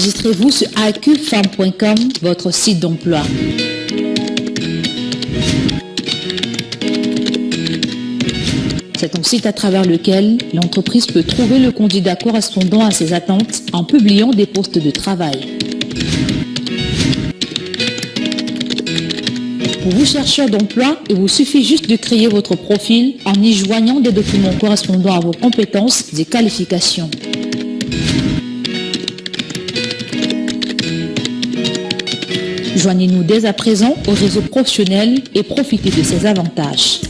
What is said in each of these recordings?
Enregistrez-vous sur aqfem.com, votre site d'emploi. C'est un site à travers lequel l'entreprise peut trouver le candidat correspondant à ses attentes en publiant des postes de travail. Pour vous chercheurs d'emploi, il vous suffit juste de créer votre profil en y joignant des documents correspondant à vos compétences et qualifications. Joignez-nous dès à présent au réseau professionnel et profitez de ses avantages.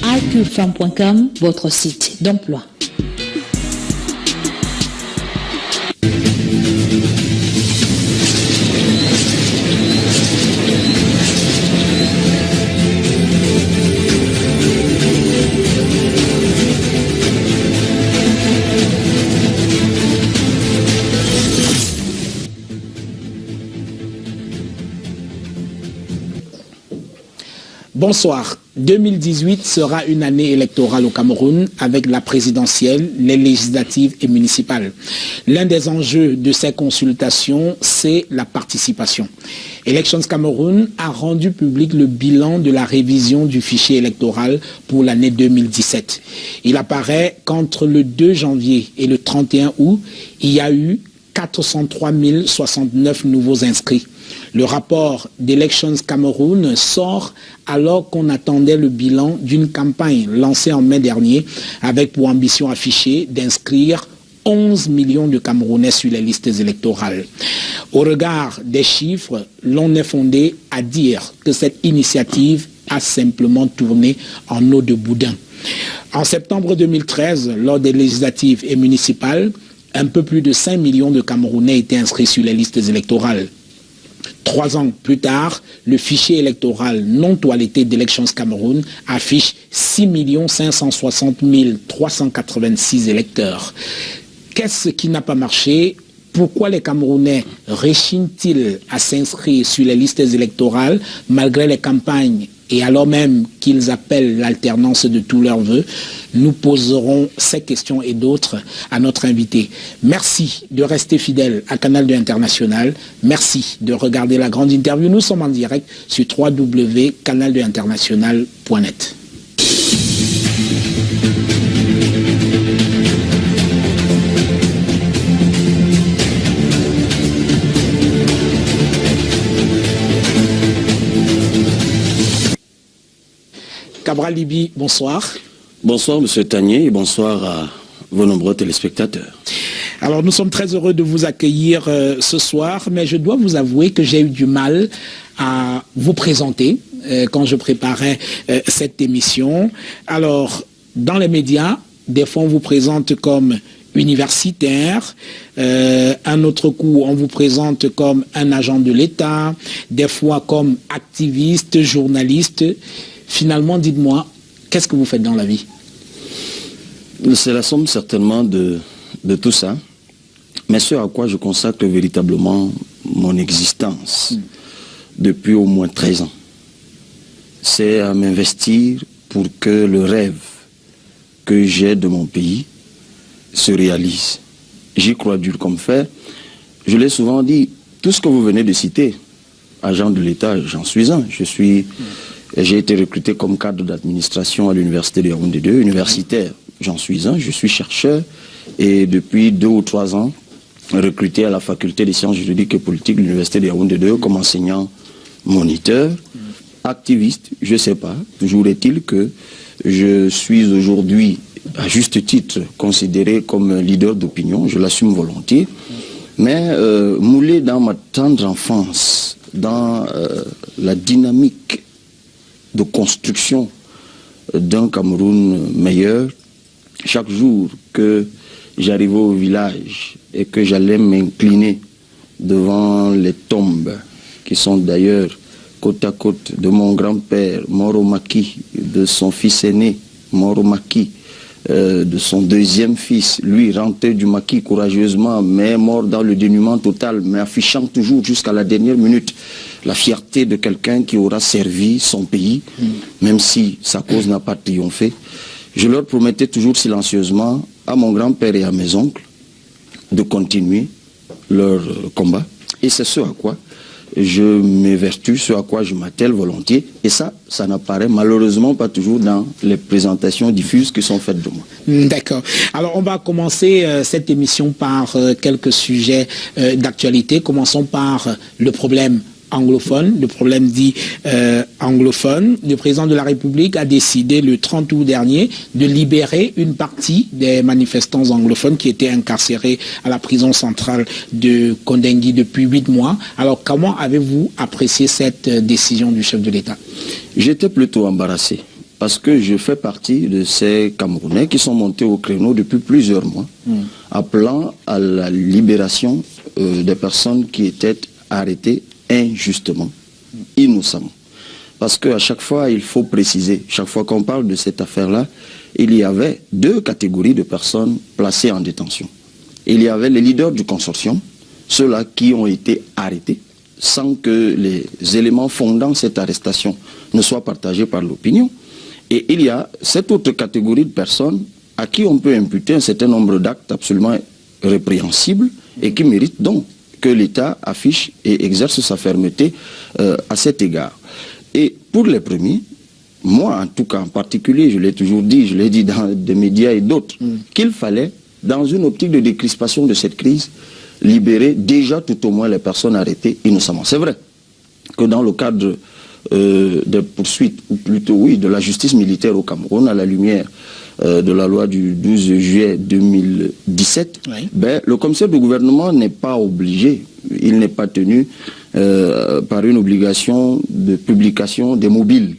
aqfem.com, votre site d'emploi. Bonsoir. 2018 sera une année électorale au Cameroun avec la présidentielle, les législatives et municipales. L'un des enjeux de ces consultations, c'est la participation. Elections Cameroun a rendu public le bilan de la révision du fichier électoral pour l'année 2017. Il apparaît qu'entre le 2 janvier et le 31 août, il y a eu 403 069 nouveaux inscrits. Le rapport d'Elections Cameroun sort alors qu'on attendait le bilan d'une campagne lancée en mai dernier avec pour ambition affichée d'inscrire 11 millions de Camerounais sur les listes électorales. Au regard des chiffres, l'on est fondé à dire que cette initiative a simplement tourné en eau de boudin. En septembre 2013, lors des législatives et municipales, un peu plus de 5 millions de Camerounais étaient inscrits sur les listes électorales. 3 ans plus tard, le fichier électoral non toiletté d'Elections Cameroun affiche 6 560 386 électeurs. Qu'est-ce qui n'a pas marché ? Pourquoi les Camerounais rechignent-ils à s'inscrire sur les listes électorales malgré les campagnes et alors même qu'ils appellent l'alternance de tous leurs vœux? Nous poserons ces questions et d'autres à notre invité. Merci de rester fidèle à Canal 2 International. Merci de regarder la grande interview. Nous sommes en direct sur www.canal2international.net. Cabral Libi, bonsoir. Bonsoir M. Tanier et bonsoir à vos nombreux téléspectateurs. Alors nous sommes très heureux de vous accueillir ce soir, mais je dois vous avouer que j'ai eu du mal à vous présenter quand je préparais cette émission. Alors, dans les médias, des fois on vous présente comme universitaire, un autre coup on vous présente comme un agent de l'État, des fois comme activiste, journaliste. Finalement, dites-moi, qu'est-ce que vous faites dans la vie? C'est la somme certainement de tout ça, mais ce à quoi je consacre véritablement mon existence depuis au moins 13 ans. C'est à m'investir pour que le rêve que j'ai de mon pays se réalise. J'y crois dur comme fer. Je l'ai souvent dit, tout ce que vous venez de citer, agent de l'État, j'en suis un. J'ai été recruté comme cadre d'administration à l'université de Yaoundé 2, universitaire, j'en suis un, je suis chercheur et depuis 2 ou 3 ans recruté à la faculté des sciences juridiques et politiques de l'université de Yaoundé 2 comme enseignant moniteur, activiste, je ne sais pas, toujours est-il que je suis aujourd'hui à juste titre considéré comme un leader d'opinion, je l'assume volontiers, mais moulé dans ma tendre enfance, dans la dynamique de construction d'un Cameroun meilleur, chaque jour que j'arrivais au village et que j'allais m'incliner devant les tombes qui sont d'ailleurs côte à côte de mon grand-père Moro Maki, de son fils aîné Moro Maki, de son deuxième fils, lui rentré du maquis courageusement, mais mort dans le dénuement total, mais affichant toujours jusqu'à la dernière minute la fierté de quelqu'un qui aura servi son pays, même si sa cause n'a pas triomphé. Je leur promettais toujours silencieusement à mon grand-père et à mes oncles de continuer leur combat. Et c'est ce à quoi je m'évertue, ce à quoi je m'attelle volontiers. Et ça n'apparaît malheureusement pas toujours dans les présentations diffuses qui sont faites de moi. D'accord. Alors on va commencer cette émission par quelques sujets d'actualité. Commençons par le problème anglophone, le problème dit anglophone. Le président de la République a décidé le 30 août dernier de libérer une partie des manifestants anglophones qui étaient incarcérés à la prison centrale de Kondengui depuis 8 mois. Alors comment avez-vous apprécié cette décision du chef de l'État? J'étais plutôt embarrassé parce que je fais partie de ces Camerounais qui sont montés au créneau depuis plusieurs mois, appelant à la libération des personnes qui étaient arrêtées injustement, innocemment. Parce qu'à chaque fois, il faut préciser, chaque fois qu'on parle de cette affaire-là, il y avait 2 catégories de personnes placées en détention. Il y avait les leaders du consortium, ceux-là qui ont été arrêtés, sans que les éléments fondant cette arrestation ne soient partagés par l'opinion. Et il y a cette autre catégorie de personnes à qui on peut imputer un certain nombre d'actes absolument répréhensibles et qui méritent donc que l'État affiche et exerce sa fermeté à cet égard. Et pour les premiers, moi en tout cas en particulier, je l'ai toujours dit, je l'ai dit dans des médias et d'autres, qu'il fallait, dans une optique de décrispation de cette crise, libérer déjà tout au moins les personnes arrêtées innocemment. C'est vrai que dans le cadre des poursuites, ou plutôt oui, de la justice militaire au Cameroun, à la lumière de la loi du 12 juillet 2017, ben, le commissaire du gouvernement n'est pas obligé, il n'est pas tenu par une obligation de publication des mobiles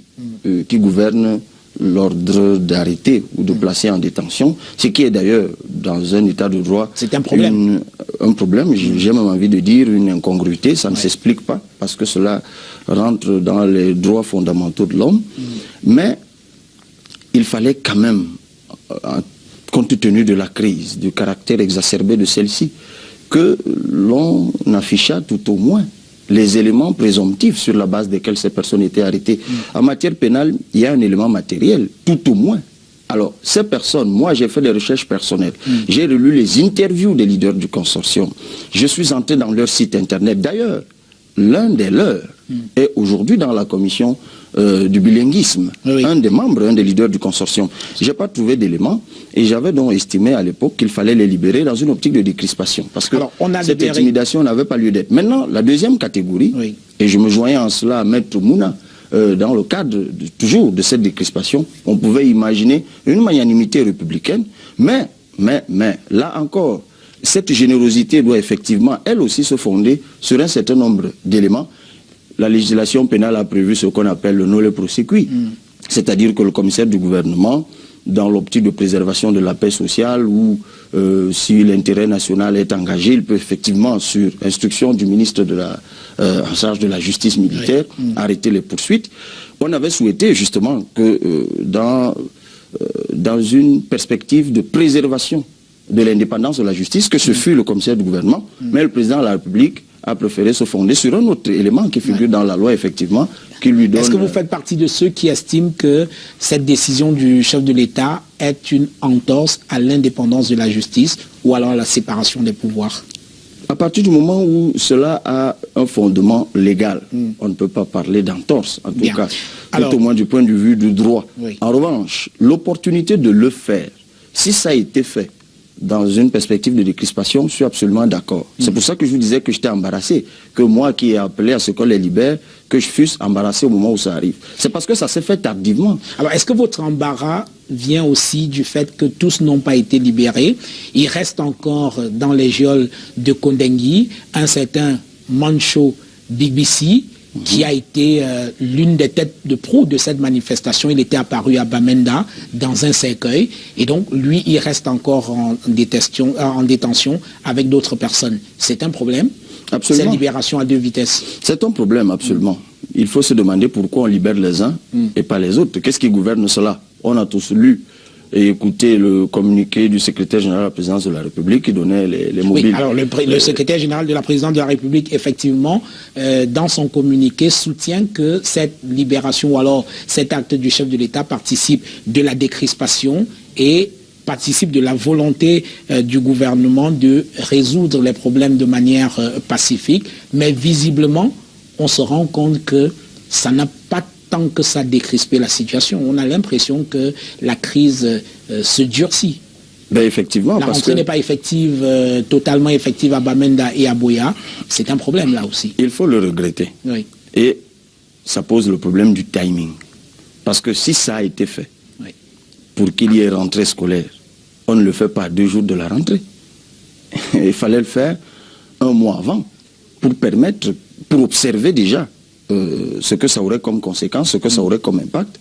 qui gouvernent l'ordre d'arrêter ou de placer en détention, ce qui est d'ailleurs dans un état de droit c'est un problème. Un problème, j'ai même envie de dire une incongruité, ça ne s'explique pas parce que cela rentre dans les droits fondamentaux de l'homme, mais il fallait quand même, compte tenu de la crise, du caractère exacerbé de celle-ci, que l'on affichât tout au moins les éléments présomptifs sur la base desquels ces personnes étaient arrêtées. En matière pénale, il y a un élément matériel, tout au moins. Alors, ces personnes, moi j'ai fait des recherches personnelles, j'ai relu les interviews des leaders du consortium, je suis entré dans leur site internet. D'ailleurs, l'un des leurs est aujourd'hui dans la commission du bilinguisme, un des membres, un des leaders du consortium. Je n'ai pas trouvé d'éléments et j'avais donc estimé à l'époque qu'il fallait les libérer dans une optique de décrispation parce que cette intimidation n'avait pas lieu d'être. Maintenant, la deuxième catégorie, et je me joignais en cela à Maître Mouna, dans le cadre toujours de cette décrispation, on pouvait imaginer une magnanimité républicaine, mais là encore, cette générosité doit effectivement, elle aussi, se fonder sur un certain nombre d'éléments. La législation pénale a prévu ce qu'on appelle le nolle prosequi, c'est-à-dire que le commissaire du gouvernement, dans l'optique de préservation de la paix sociale ou si l'intérêt national est engagé, il peut effectivement, sur instruction du ministre en charge de la justice militaire, arrêter les poursuites. On avait souhaité justement que dans une perspective de préservation de l'indépendance de la justice, que ce fut le commissaire du gouvernement, mais le président de la République a préféré se fonder sur un autre élément qui figure dans la loi, effectivement, qui lui donne... Est-ce que vous faites partie de ceux qui estiment que cette décision du chef de l'État est une entorse à l'indépendance de la justice ou alors à la séparation des pouvoirs? À partir du moment où cela a un fondement légal, on ne peut pas parler d'entorse, en tout cas, tout au moins du point de vue du droit. En revanche, l'opportunité de le faire, si ça a été fait dans une perspective de décrispation, je suis absolument d'accord. C'est pour ça que je vous disais que j'étais embarrassé, que moi qui ai appelé à ce qu'on les libère, que je fusse embarrassé au moment où ça arrive. C'est parce que ça s'est fait tardivement. Alors, est-ce que votre embarras vient aussi du fait que tous n'ont pas été libérés? Il reste encore dans les geôles de Kondengui un certain Mancho BBC, qui a été l'une des têtes de proue de cette manifestation. Il était apparu à Bamenda dans un cercueil et donc lui il reste encore en détention avec d'autres personnes. C'est un problème. Absolument. Cette libération à 2 vitesses. C'est un problème, absolument. Il faut se demander pourquoi on libère les uns et pas les autres. Qu'est-ce qui gouverne cela? On a tous lu et écouté le communiqué du secrétaire général de la présidence de la République qui donnait les mobiles. Oui, alors le secrétaire général de la présidence de la République, effectivement, dans son communiqué, soutient que cette libération ou alors cet acte du chef de l'État participe de la décrispation et participe de la volonté du gouvernement de résoudre les problèmes de manière pacifique, mais visiblement, on se rend compte que ça n'a pas tant que ça décrispé la situation. On a l'impression que la crise se durcit. Ben effectivement, la rentrée n'est pas effective, totalement effective à Bamenda et à Buea. C'est un problème là aussi. Il faut le regretter. Oui. Et ça pose le problème du timing. Parce que si ça a été fait, oui, pour qu'il y ait rentrée scolaire, on ne le fait pas 2 jours de la rentrée. Il fallait le faire 1 mois avant pour permettre, pour observer déjà ce que ça aurait comme conséquence, ce que ça aurait comme impact,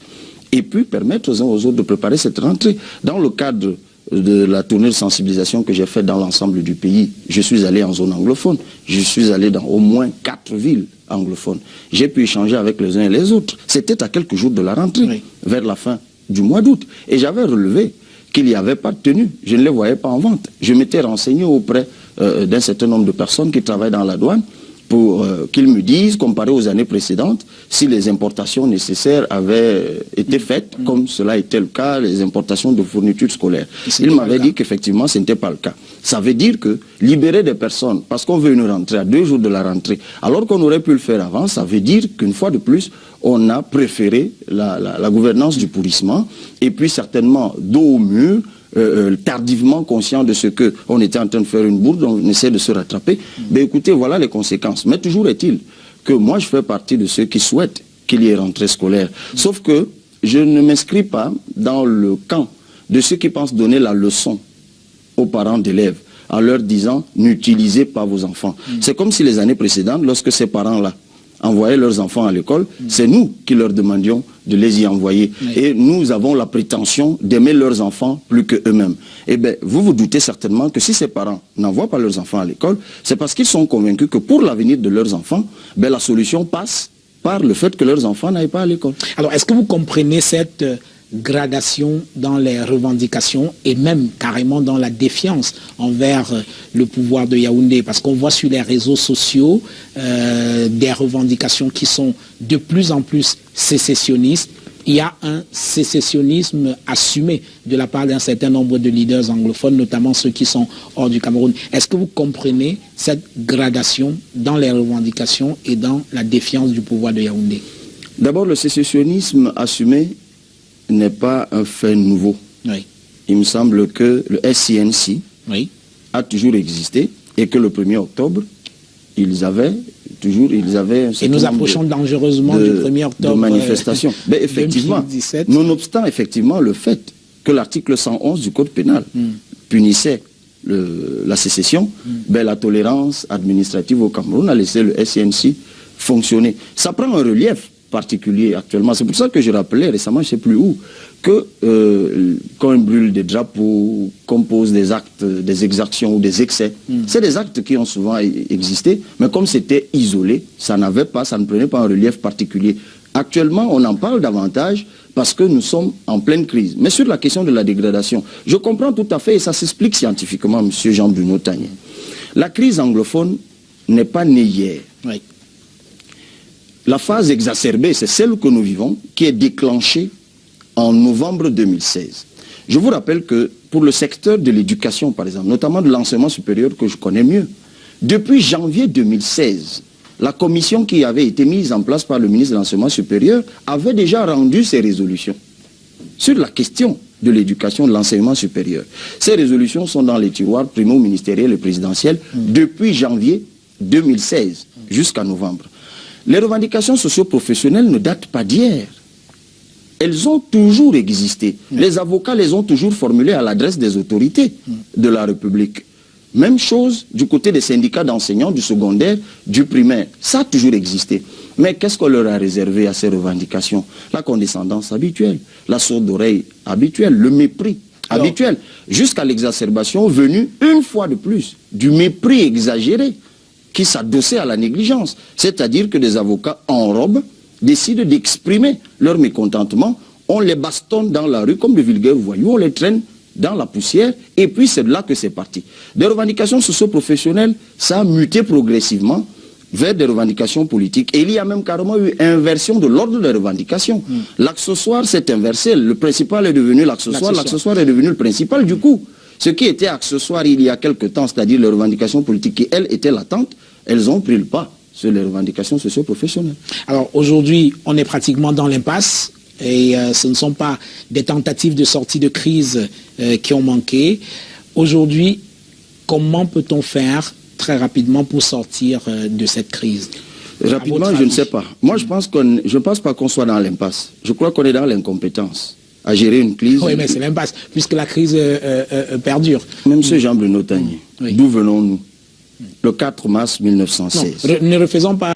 et puis permettre aux uns aux autres de préparer cette rentrée. Dans le cadre de la tournée de sensibilisation que j'ai faite dans l'ensemble du pays, je suis allé en zone anglophone, je suis allé dans au moins 4 villes anglophones. J'ai pu échanger avec les uns et les autres. C'était à quelques jours de la rentrée, oui, vers la fin du mois d'août. Et j'avais relevé qu'il n'y avait pas de tenue. Je ne les voyais pas en vente. Je m'étais renseigné auprès d'un certain nombre de personnes qui travaillent dans la douane pour qu'ils me disent, comparé aux années précédentes, si les importations nécessaires avaient été faites, comme cela était le cas, les importations de fournitures scolaires. Ils m'avaient dit qu'effectivement, ce n'était pas le cas. Ça veut dire que libérer des personnes, parce qu'on veut une rentrée à 2 jours de la rentrée, alors qu'on aurait pu le faire avant, ça veut dire qu'une fois de plus, on a préféré la gouvernance du pourrissement, et puis certainement dos au mur, tardivement conscient de ce qu'on était en train de faire une bourde, on essaie de se rattraper. Mais écoutez, voilà les conséquences. Mais toujours est-il que moi, je fais partie de ceux qui souhaitent qu'il y ait rentrée scolaire. Sauf que je ne m'inscris pas dans le camp de ceux qui pensent donner la leçon aux parents d'élèves en leur disant « n'utilisez pas vos enfants ». C'est comme si les années précédentes, lorsque ces parents-là envoyaient leurs enfants à l'école, c'est nous qui leur demandions de les y envoyer. Oui. Et nous avons la prétention d'aimer leurs enfants plus qu'eux-mêmes. Eh bien, vous vous doutez certainement que si ces parents n'envoient pas leurs enfants à l'école, c'est parce qu'ils sont convaincus que pour l'avenir de leurs enfants, ben, la solution passe par le fait que leurs enfants n'aillent pas à l'école. Alors, est-ce que vous comprenez cette gradation dans les revendications et même carrément dans la défiance envers le pouvoir de Yaoundé, parce qu'on voit sur les réseaux sociaux des revendications qui sont de plus en plus sécessionnistes. Il y a un sécessionnisme assumé de la part d'un certain nombre de leaders anglophones, notamment ceux qui sont hors du Cameroun. Est-ce que vous comprenez cette gradation dans les revendications et dans la défiance du pouvoir de Yaoundé? D'abord, le sécessionnisme assumé n'est pas un fait nouveau. Oui. Il me semble que le SCNC oui. a toujours existé et que le 1er octobre, ils avaient et nous approchons dangereusement du 1er octobre de manifestation. Mais effectivement, 2017. Nonobstant effectivement le fait que l'article 111 du Code pénal punissait la sécession, ben, la tolérance administrative au Cameroun a laissé le SCNC fonctionner. Ça prend un relief particulier actuellement. C'est pour ça que je rappelais récemment, je ne sais plus où, que quand on brûle des drapeaux, qu'on pose des actes, des exactions ou des excès, c'est des actes qui ont souvent existé, mais comme c'était isolé, ça ne prenait pas un relief particulier. Actuellement, on en parle davantage parce que nous sommes en pleine crise. Mais sur la question de la dégradation, je comprends tout à fait, et ça s'explique scientifiquement, M. Jean-Bruno Tagné. La crise anglophone n'est pas née hier. Oui. La phase exacerbée, c'est celle que nous vivons, qui est déclenchée en novembre 2016. Je vous rappelle que pour le secteur de l'éducation, par exemple, notamment de l'enseignement supérieur que je connais mieux, depuis janvier 2016, la commission qui avait été mise en place par le ministre de l'Enseignement supérieur avait déjà rendu ses résolutions sur la question de l'éducation, de l'enseignement supérieur. Ces résolutions sont dans les tiroirs primo-ministériels et présidentiels depuis janvier 2016 jusqu'à novembre. Les revendications socio-professionnelles ne datent pas d'hier. Elles ont toujours existé. Les avocats les ont toujours formulées à l'adresse des autorités de la République. Même chose du côté des syndicats d'enseignants, du secondaire, du primaire. Ça a toujours existé. Mais qu'est-ce qu'on leur a réservé à ces revendications? La condescendance habituelle, la sourde oreille habituelle, le mépris habituel, jusqu'à l'exacerbation venue une fois de plus du mépris exagéré qui s'adossait à la négligence. C'est-à-dire que des avocats en robe décident d'exprimer leur mécontentement, on les bastonne dans la rue comme de vulgaires voyous, on les traîne dans la poussière, et puis c'est de là que c'est parti. Des revendications socio-professionnelles, ça a muté progressivement vers des revendications politiques. Et il y a même carrément eu inversion de l'ordre des revendications. L'accessoire s'est inversé. Le principal est devenu l'accessoire. L'accessoire est devenu le principal. Du coup, ce qui était accessoire il y a quelque temps, c'est-à-dire les revendications politiques qui, elles, étaient latentes, elles ont pris le pas sur les revendications socio-professionnelles. Alors aujourd'hui, on est pratiquement dans l'impasse. Et ce ne sont pas des tentatives de sortie de crise qui ont manqué. Aujourd'hui, comment peut-on faire très rapidement pour sortir de cette crise? Rapidement, je ne sais pas. Moi, je ne pense pas qu'on soit dans l'impasse. Je crois qu'on est dans l'incompétence à gérer une crise. Oui, mais c'est l'impasse, puisque la crise perdure. Même ce Jean Bruno Tagné, d'où venons-nous? Le 4 mars 1916. Non, ne refaisons pas...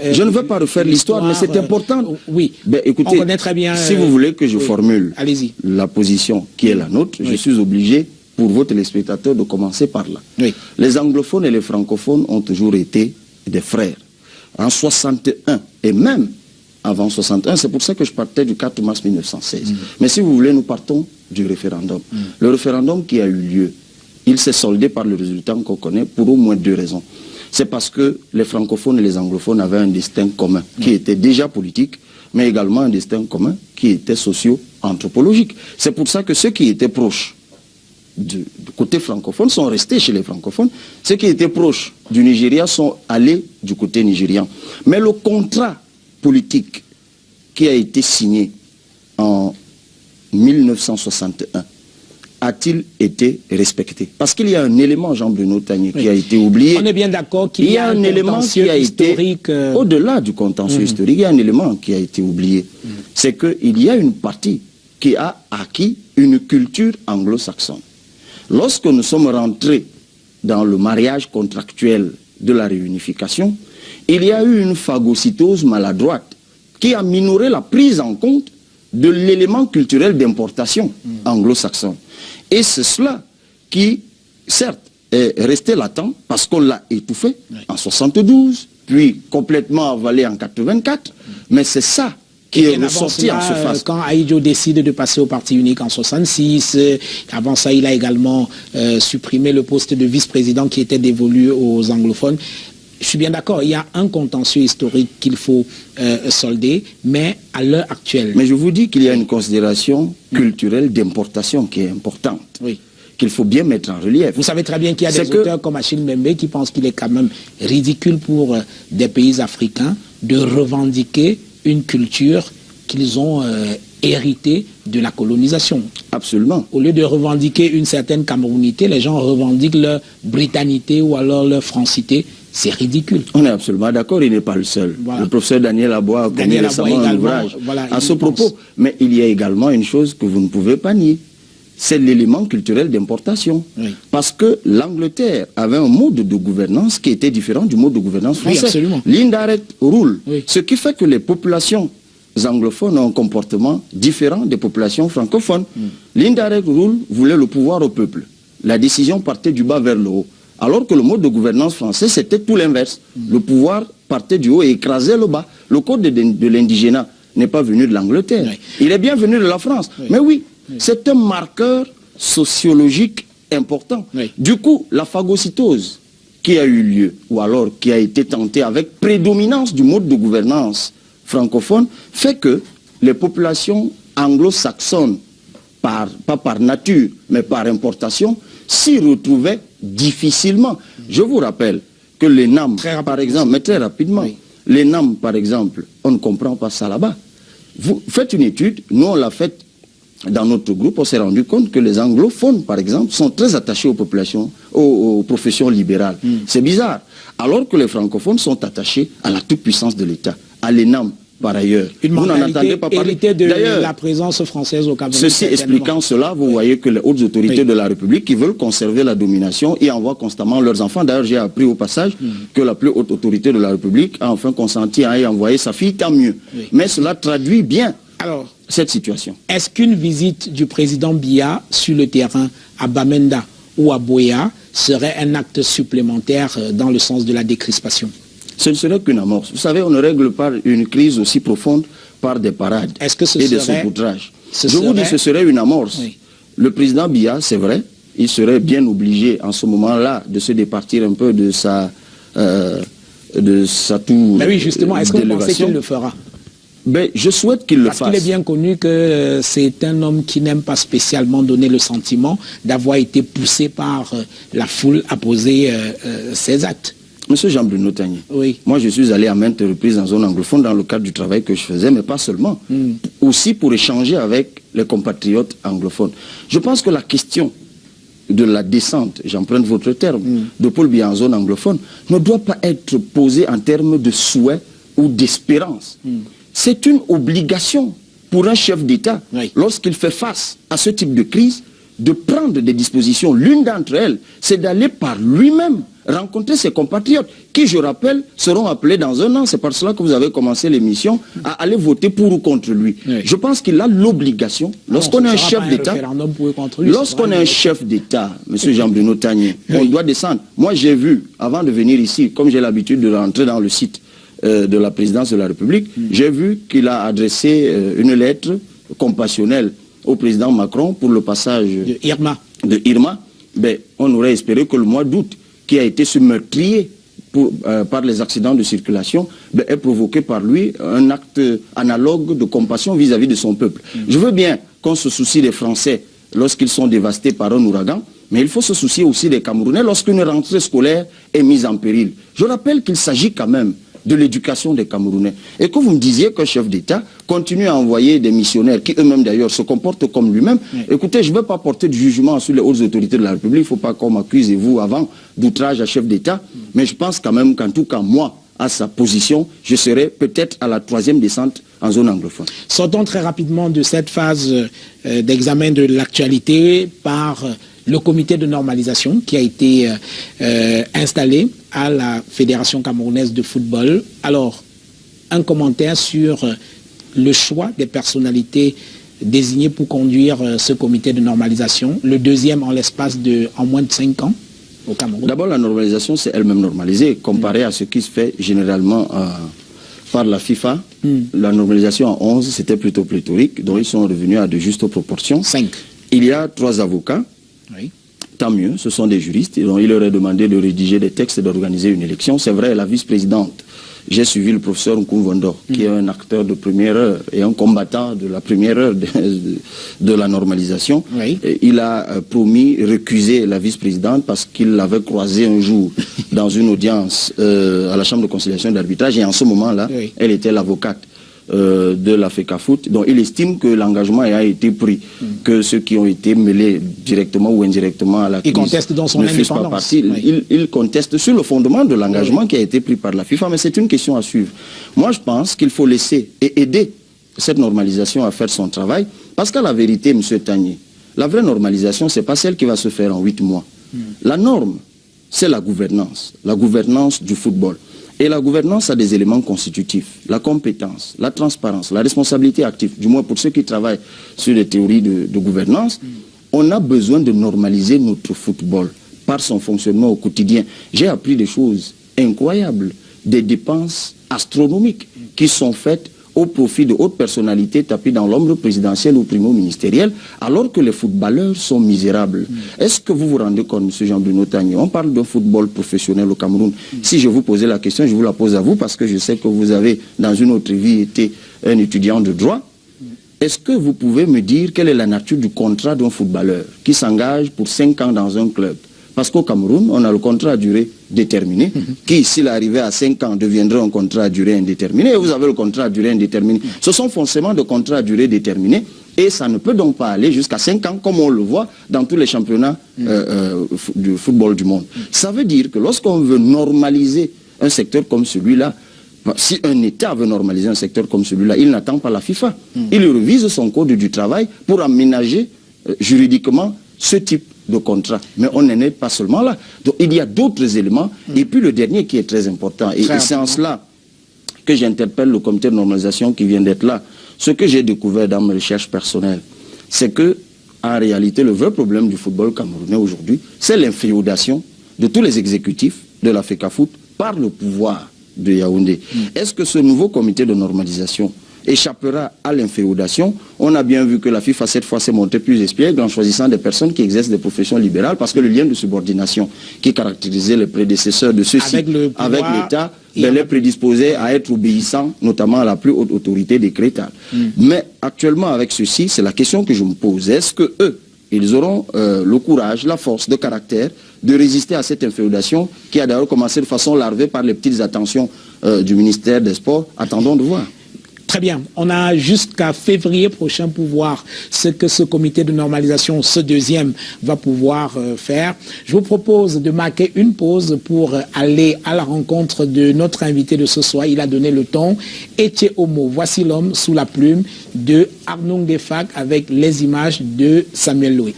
je ne veux pas refaire l'histoire, mais c'est important. Oui, ben, écoutez, on connaît très bien... si vous voulez que je formule la position qui est la nôtre, je suis obligé, pour vos téléspectateurs, de commencer par là. Les anglophones et les francophones ont toujours été des frères. En 61, et même avant 61, c'est pour ça que je partais du 4 mars 1916. Mais si vous voulez, nous partons du référendum. Le référendum qui a eu lieu, il s'est soldé par le résultat qu'on connaît pour au moins 2 raisons. C'est parce que les francophones et les anglophones avaient un destin commun qui était déjà politique, mais également un destin commun qui était socio-anthropologique. C'est pour ça que ceux qui étaient proches du côté francophone sont restés chez les francophones. Ceux qui étaient proches du Nigeria sont allés du côté nigérian. Mais le contrat politique qui a été signé en 1961, a-t-il été respecté? Parce qu'il y a un élément, Jean Bruno Tagné, qui a été oublié. On est bien d'accord qu'il y a un élément qui a été, au-delà du contentieux historique, il y a un élément qui a été oublié. C'est qu'il y a une partie qui a acquis une culture anglo-saxonne. Lorsque nous sommes rentrés dans le mariage contractuel de la réunification, il y a eu une phagocytose maladroite qui a minoré la prise en compte de l'élément culturel d'importation anglo-saxonne. Et c'est cela qui, certes, est resté latent parce qu'on l'a étouffé en 72, puis complètement avalé en 84, mais c'est ça qui est ressorti en surface. Quand Ahidjo décide de passer au parti unique en 66, avant ça, il a également supprimé le poste de vice-président qui était dévolu aux anglophones. Je suis bien d'accord, il y a un contentieux historique qu'il faut solder, mais à l'heure actuelle... Mais je vous dis qu'il y a une considération culturelle d'importation qui est importante, qu'il faut bien mettre en relief. Vous savez très bien qu'il y a des auteurs comme Achille Mbembe qui pensent qu'il est quand même ridicule pour des pays africains de revendiquer une culture qu'ils ont héritée de la colonisation. Absolument. Au lieu de revendiquer une certaine camerounité, les gens revendiquent leur britanité ou alors leur francité. C'est ridicule. On est absolument d'accord, il n'est pas le seul. Voilà. Le professeur Daniel Aboua a commis récemment un ouvrage à ce propos. Mais il y a également une chose que vous ne pouvez pas nier. C'est l'élément culturel d'importation. Parce que l'Angleterre avait un mode de gouvernance qui était différent du mode de gouvernance français. Absolument. L'indirect rule. Ce qui fait que les populations anglophones ont un comportement différent des populations francophones. L'indirect rule voulait le pouvoir au peuple. La décision partait du bas vers le haut. Alors que le mode de gouvernance français, c'était tout l'inverse. Le pouvoir partait du haut et écrasait le bas. Le code de l'indigénat n'est pas venu de l'Angleterre. Il est bien venu de la France. Mais oui, c'est un marqueur sociologique important. Du coup, la phagocytose qui a eu lieu, ou alors qui a été tentée avec prédominance du mode de gouvernance francophone, fait que les populations anglo-saxonnes, pas par nature, mais par importation, s'y retrouvaient difficilement. Je vous rappelle que les NAM, par exemple, mais très rapidement, les NAM, par exemple, on ne comprend pas ça là-bas. Vous faites une étude, nous on l'a faite dans notre groupe, on s'est rendu compte que les anglophones, par exemple, sont très attachés aux populations, aux professions libérales. C'est bizarre. Alors que les francophones sont attachés à la toute-puissance de l'État, à l'ENAM, par ailleurs. Une mentalité héritée de la présence française au Cameroun. Ceci expliquant cela, vous voyez que les hautes autorités de la République qui veulent conserver la domination et envoient constamment leurs enfants. D'ailleurs, j'ai appris au passage que la plus haute autorité de la République a enfin consenti à y envoyer sa fille, tant mieux. Mais cela traduit bien cette situation. Est-ce qu'une visite du président Biya sur le terrain à Bamenda ou à Boya serait un acte supplémentaire dans le sens de la décrispation? Ce ne serait qu'une amorce. Vous savez, on ne règle pas une crise aussi profonde par des parades et des saupoudrages. Je vous dis, ce serait une amorce. Le président Biya, c'est vrai, il serait bien obligé en ce moment-là de se départir un peu de sa sa tour. Mais oui, justement, est-ce que vous pensez qu'il le fera? Ben, je souhaite qu'il le fasse. Parce qu'il est bien connu que c'est un homme qui n'aime pas spécialement donner le sentiment d'avoir été poussé par la foule à poser ses actes. Monsieur Jean-Bruno Tagné, oui. Moi je suis allé à maintes reprises en zone anglophone dans le cadre du travail que je faisais, mais pas seulement. Aussi pour échanger avec les compatriotes anglophones. Je pense que la question de la descente, j'emprunte votre terme, de Paul Biya en zone anglophone, ne doit pas être posée en termes de souhait ou d'espérance. C'est une obligation pour un chef d'État, lorsqu'il fait face à ce type de crise, de prendre des dispositions. L'une d'entre elles, c'est d'aller par lui-même rencontrer ses compatriotes, qui, je rappelle, seront appelés dans un an. C'est par cela que vous avez commencé l'émission, à aller voter pour ou contre lui. Je pense qu'il a l'obligation, lorsqu'on est un chef d'État, M. Jean-Bruno Tagné, on doit descendre. Moi, j'ai vu, avant de venir ici, comme j'ai l'habitude de rentrer dans le site de la présidence de la République, j'ai vu qu'il a adressé une lettre compassionnelle au président Macron pour le passage de Irma. Ben, on aurait espéré que le mois d'août, qui a été ce meurtrier par les accidents de circulation, ben, ait provoqué par lui un acte analogue de compassion vis-à-vis de son peuple. Je veux bien qu'on se soucie des Français lorsqu'ils sont dévastés par un ouragan, mais il faut se soucier aussi des Camerounais lorsqu'une rentrée scolaire est mise en péril. Je rappelle qu'il s'agit quand même de l'éducation des Camerounais. Et que vous me disiez qu'un chef d'État continue à envoyer des missionnaires qui eux-mêmes d'ailleurs se comportent comme lui-même. Écoutez, je ne veux pas porter de jugement sur les hautes autorités de la République. Il ne faut pas qu'on m'accuse, et vous, avant, d'outrage à chef d'État. Mais je pense quand même qu'en tout cas, moi, à sa position, je serai peut-être à la 3e descente en zone anglophone. Sortons très rapidement de cette phase d'examen de l'actualité par le comité de normalisation qui a été installé à la Fédération camerounaise de football. Alors, un commentaire sur le choix des personnalités désignées pour conduire ce comité de normalisation, le deuxième en moins de 5 ans au Cameroun. D'abord, la normalisation, c'est elle-même normalisée, comparée à ce qui se fait généralement par la FIFA. La normalisation en 11, c'était plutôt pléthorique, donc ils sont revenus à de justes proportions. 5. Il y a 3 avocats. Oui. Tant mieux, ce sont des juristes. Donc il leur est demandé de rédiger des textes et d'organiser une élection. C'est vrai, la vice-présidente, j'ai suivi le professeur Nkoumvondor, qui est un acteur de première heure et un combattant de la première heure de la normalisation. Oui. Il a promis récuser la vice-présidente parce qu'il l'avait croisée un jour dans une audience à la Chambre de conciliation et d'arbitrage. Et en ce moment-là, elle était l'avocate de la FECAFOOT. Donc il estime que l'engagement a été pris, que ceux qui ont été mêlés directement ou indirectement à la crise ne fassent pas partie. Il conteste sur le fondement de l'engagement qui a été pris par la FIFA, mais c'est une question à suivre. Moi je pense qu'il faut laisser et aider cette normalisation à faire son travail, parce qu'à la vérité, M. Tagné, la vraie normalisation, ce n'est pas celle qui va se faire en 8 mois. La norme, c'est la gouvernance du football. Et la gouvernance a des éléments constitutifs, la compétence, la transparence, la responsabilité active, du moins pour ceux qui travaillent sur les théories de gouvernance. On a besoin de normaliser notre football par son fonctionnement au quotidien. J'ai appris des choses incroyables, des dépenses astronomiques qui sont faites au profit de hautes personnalités tapées dans l'ombre présidentielle ou primo-ministérielle, alors que les footballeurs sont misérables. Est-ce que vous vous rendez compte, M. Jean-Bruno Tagné? On parle d'un football professionnel au Cameroun. Si je vous posais la question, je vous la pose à vous, parce que je sais que vous avez, dans une autre vie, été un étudiant de droit. Est-ce que vous pouvez me dire quelle est la nature du contrat d'un footballeur qui s'engage pour 5 ans dans un club? Parce qu'au Cameroun, on a le contrat à durée déterminée, qui, s'il arrivait à 5 ans, deviendrait un contrat à durée indéterminée. Et vous avez le contrat à durée indéterminée. Ce sont forcément des contrats à durée déterminée. Et ça ne peut donc pas aller jusqu'à 5 ans, comme on le voit dans tous les championnats du football du monde. Ça veut dire que lorsqu'on veut normaliser un secteur comme celui-là, si un État veut normaliser un secteur comme celui-là, il n'attend pas la FIFA. Il révise son code du travail pour aménager juridiquement ce type de contrat. Mais on n'en est pas seulement là. Donc il y a d'autres éléments. Et puis le dernier qui est très important, et c'est en cela que j'interpelle le comité de normalisation qui vient d'être là. Ce que j'ai découvert dans mes recherches personnelles, c'est que en réalité, le vrai problème du football camerounais aujourd'hui, c'est l'inféodation de tous les exécutifs de la FECAFOOT par le pouvoir de Yaoundé. Est-ce que ce nouveau comité de normalisation échappera à l'inféodation? On a bien vu que la FIFA cette fois s'est montée plus espiègle en choisissant des personnes qui exercent des professions libérales, parce que le lien de subordination qui caractérisait les prédécesseurs de ceux-ci avec l'État les prédisposer à être obéissants, notamment à la plus haute autorité décrétale. Mais actuellement, avec ceci, c'est la question que je me pose. Est-ce que eux, ils auront le courage, la force de caractère de résister à cette inféodation qui a d'ailleurs commencé de façon larvée par les petites attentions du ministère des Sports? Attendons de voir. Très bien. On a jusqu'à février prochain pour voir ce que ce comité de normalisation, ce deuxième, va pouvoir faire. Je vous propose de marquer une pause pour aller à la rencontre de notre invité de ce soir. Il a donné le ton. Etier Homo, voici l'homme sous la plume de Arnoung Defak avec les images de Samuel Louis.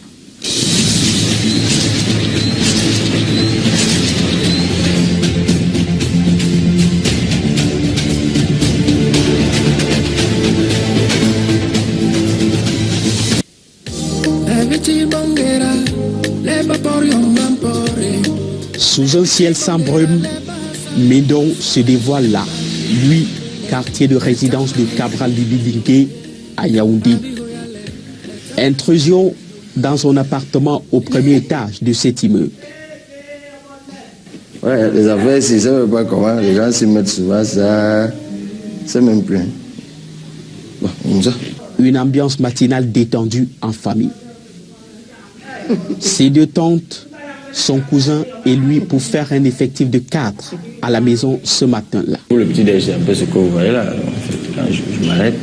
Sous un ciel sans brume, Médon se dévoile là, lui, quartier de résidence de Cabral Libidingue à Yaoundé. Intrusion dans son appartement au premier étage de cet immeuble. Ouais, les affaires, si ça ne veut pas comment, les gens s'y mettent souvent, ça, c'est même plus. Bon, comme ça. Une ambiance matinale détendue en famille. Ses deux tantes, son cousin et lui pour faire un effectif de 4 à la maison ce matin-là. Pour le petit déj, c'est un peu ce que vous voyez là, quand je m'arrête.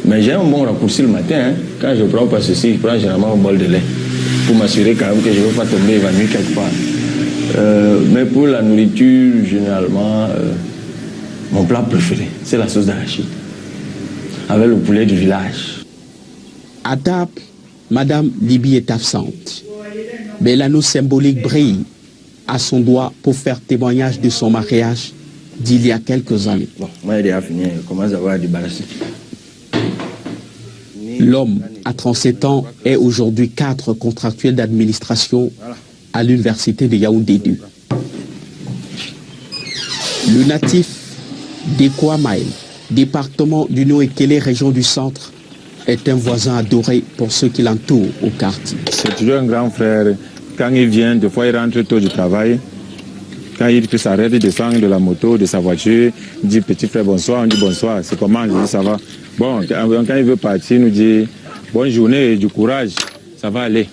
Mais j'ai un bon raccourci le matin, hein. Quand je prends pas ceci, je prends généralement un bol de lait pour m'assurer quand même que je ne veux pas tomber évanoui quelque part. Mais pour la nourriture, généralement, mon plat préféré, c'est la sauce d'arachide avec le poulet du village. À table, Madame Libye est absente. Mais l'anneau symbolique brille à son doigt pour faire témoignage de son mariage d'il y a quelques années. Bon, moi, il est fini, je commence à avoir débarrassé. L'homme, à 37 ans, est aujourd'hui cadre contractuel d'administration à l'université de Yaoundé 2. Le natif d'Ekwamaï, département du Nord-Ekele, région du centre, est un voisin adoré pour ceux qui l'entourent au quartier. C'est toujours un grand frère. Quand il vient, des fois il rentre tôt du travail. Quand il s'arrête, il descend de la moto, de sa voiture, il dit petit frère bonsoir, on dit bonsoir, c'est comment? Je dis ça va. Bon, quand il veut partir, il nous dit bonne journée et du courage, ça va aller.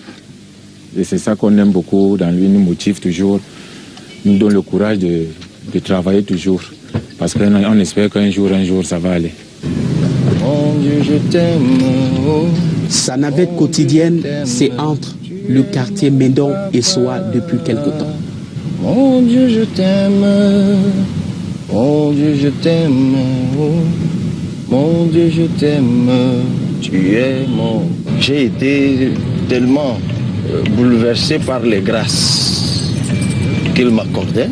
Et c'est ça qu'on aime beaucoup dans lui, il nous motive toujours, il nous donne le courage de travailler toujours. Parce qu'on espère qu'un jour, ça va aller. Mon Dieu, je t'aime. Sa navette quotidienne, c'est entre le quartier Médon et Soa depuis quelque temps. Mon Dieu, je t'aime. Mon Dieu, je t'aime. Mon Dieu, je t'aime. Tu es mon... J'ai été tellement bouleversé par les grâces qu'il m'accordait.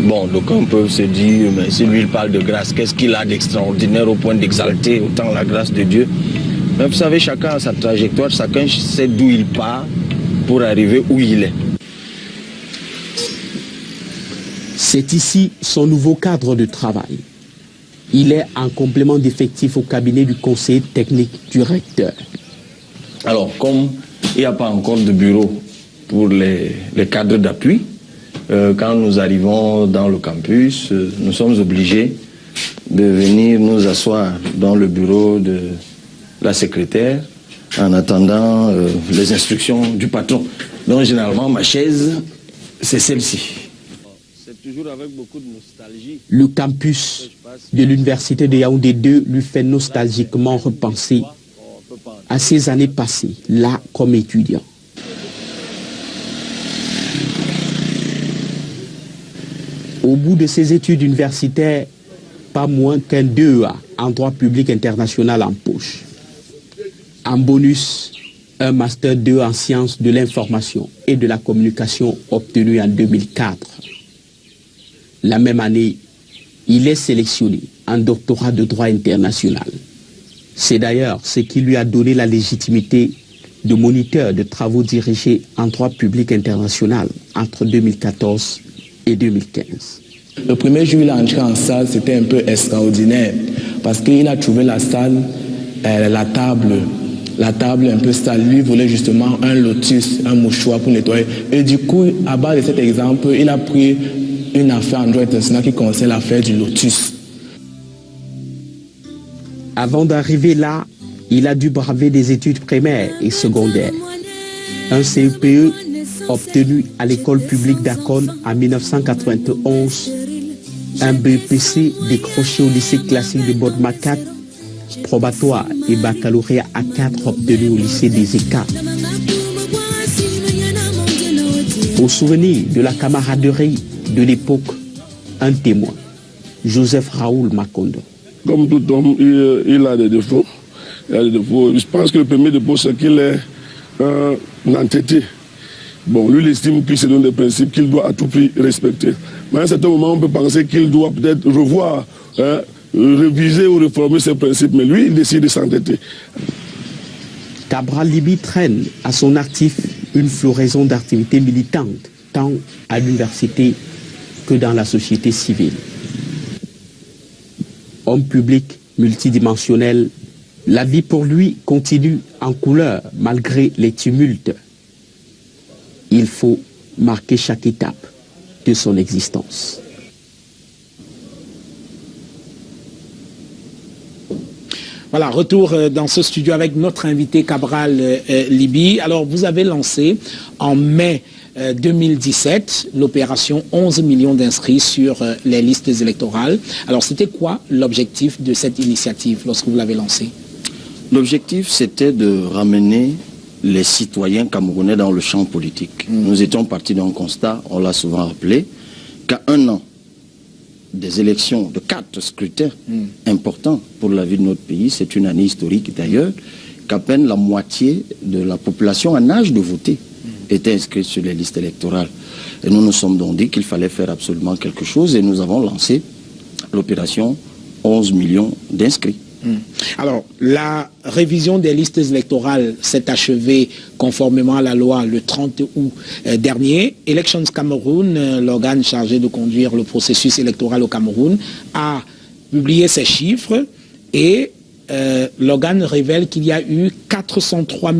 Bon, donc on peut se dire, mais si lui il parle de grâce, qu'est-ce qu'il a d'extraordinaire au point d'exalter autant la grâce de Dieu? Mais vous savez, chacun a sa trajectoire, chacun sait d'où il part pour arriver où il est. C'est ici son nouveau cadre de travail. Il est en complément d'effectif au cabinet du conseiller technique du recteur. Alors, comme il n'y a pas encore de bureau pour les cadres d'appui, quand nous arrivons dans le campus, nous sommes obligés de venir nous asseoir dans le bureau de la secrétaire en attendant les instructions du patron. Donc généralement, ma chaise, c'est celle-ci. C'est toujours avec beaucoup de nostalgie. Le campus de l'université de Yaoundé 2 lui fait nostalgiquement repenser à ses années passées, là comme étudiant. Au bout de ses études universitaires, pas moins qu'un 2A en droit public international en poche. En bonus, un master 2 en sciences de l'information et de la communication obtenu en 2004. La même année, il est sélectionné en doctorat de droit international. C'est d'ailleurs ce qui lui a donné la légitimité de moniteur de travaux dirigés en droit public international entre 2014 et 2015. Le premier jour il est entré en salle, c'était un peu extraordinaire parce qu'il a trouvé la salle, la table un peu sale. Lui voulait justement un lotus, un mouchoir pour nettoyer. Et du coup, à base de cet exemple, il a pris une affaire en droit international qui concerne l'affaire du Lotus. Avant d'arriver là, il a dû braver des études primaires et secondaires. Un CEPE obtenu à l'école publique d'Akon en 1991, un BPC décroché au lycée classique de Bodmakat, probatoire et baccalauréat A4 obtenu au lycée des ECA. Au souvenir de la camaraderie de l'époque, un témoin, Joseph Raoul Makondo. Comme tout homme, il a des défauts. Je pense que le premier défaut, c'est qu'il est un entêté. Bon, lui, il estime qu'il se donne des principes qu'il doit à tout prix respecter. Mais à un certain moment, on peut penser qu'il doit peut-être revoir, réviser ou réformer ses principes. Mais lui, il décide de s'entêter. Cabral Libye traîne à son actif une floraison d'activités militantes, tant à l'université que dans la société civile. Homme public multidimensionnel, la vie pour lui continue en couleur malgré les tumultes. Il faut marquer chaque étape de son existence. Voilà, retour dans ce studio avec notre invité Cabral Libye. Alors, vous avez lancé en mai 2017 l'opération 11 millions d'inscrits sur les listes électorales. Alors, c'était quoi l'objectif de cette initiative lorsque vous l'avez lancée? L'objectif, c'était de ramener les citoyens camerounais dans le champ politique. Nous étions partis d'un constat, on l'a souvent rappelé, qu'à un an des élections, de 4 scrutins importants pour la vie de notre pays, c'est une année historique d'ailleurs, qu'à peine la moitié de la population en âge de voter était inscrite sur les listes électorales. Et nous nous sommes donc dit qu'il fallait faire absolument quelque chose et nous avons lancé l'opération 11 millions d'inscrits. Alors, la révision des listes électorales s'est achevée conformément à la loi le 30 août dernier. Elections Cameroun, l'organe chargé de conduire le processus électoral au Cameroun, a publié ces chiffres et l'organe révèle qu'il y a eu 403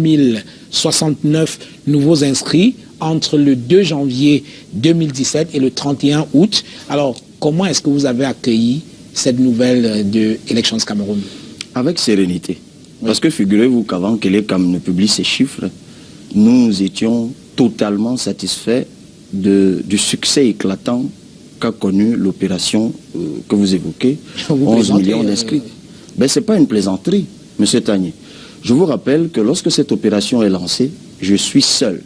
069 nouveaux inscrits entre le 2 janvier 2017 et le 31 août. Alors, comment est-ce que vous avez accueilli cette nouvelle de Elections Cameroun? Avec sérénité. Oui. Parce que figurez-vous qu'avant que l'ECAM ne publie ces chiffres, nous étions totalement satisfaits du succès éclatant qu'a connu l'opération que vous évoquez, 11 millions d'inscrits. Ben, ce n'est pas une plaisanterie, M. Tagné. Je vous rappelle que lorsque cette opération est lancée, je suis seul,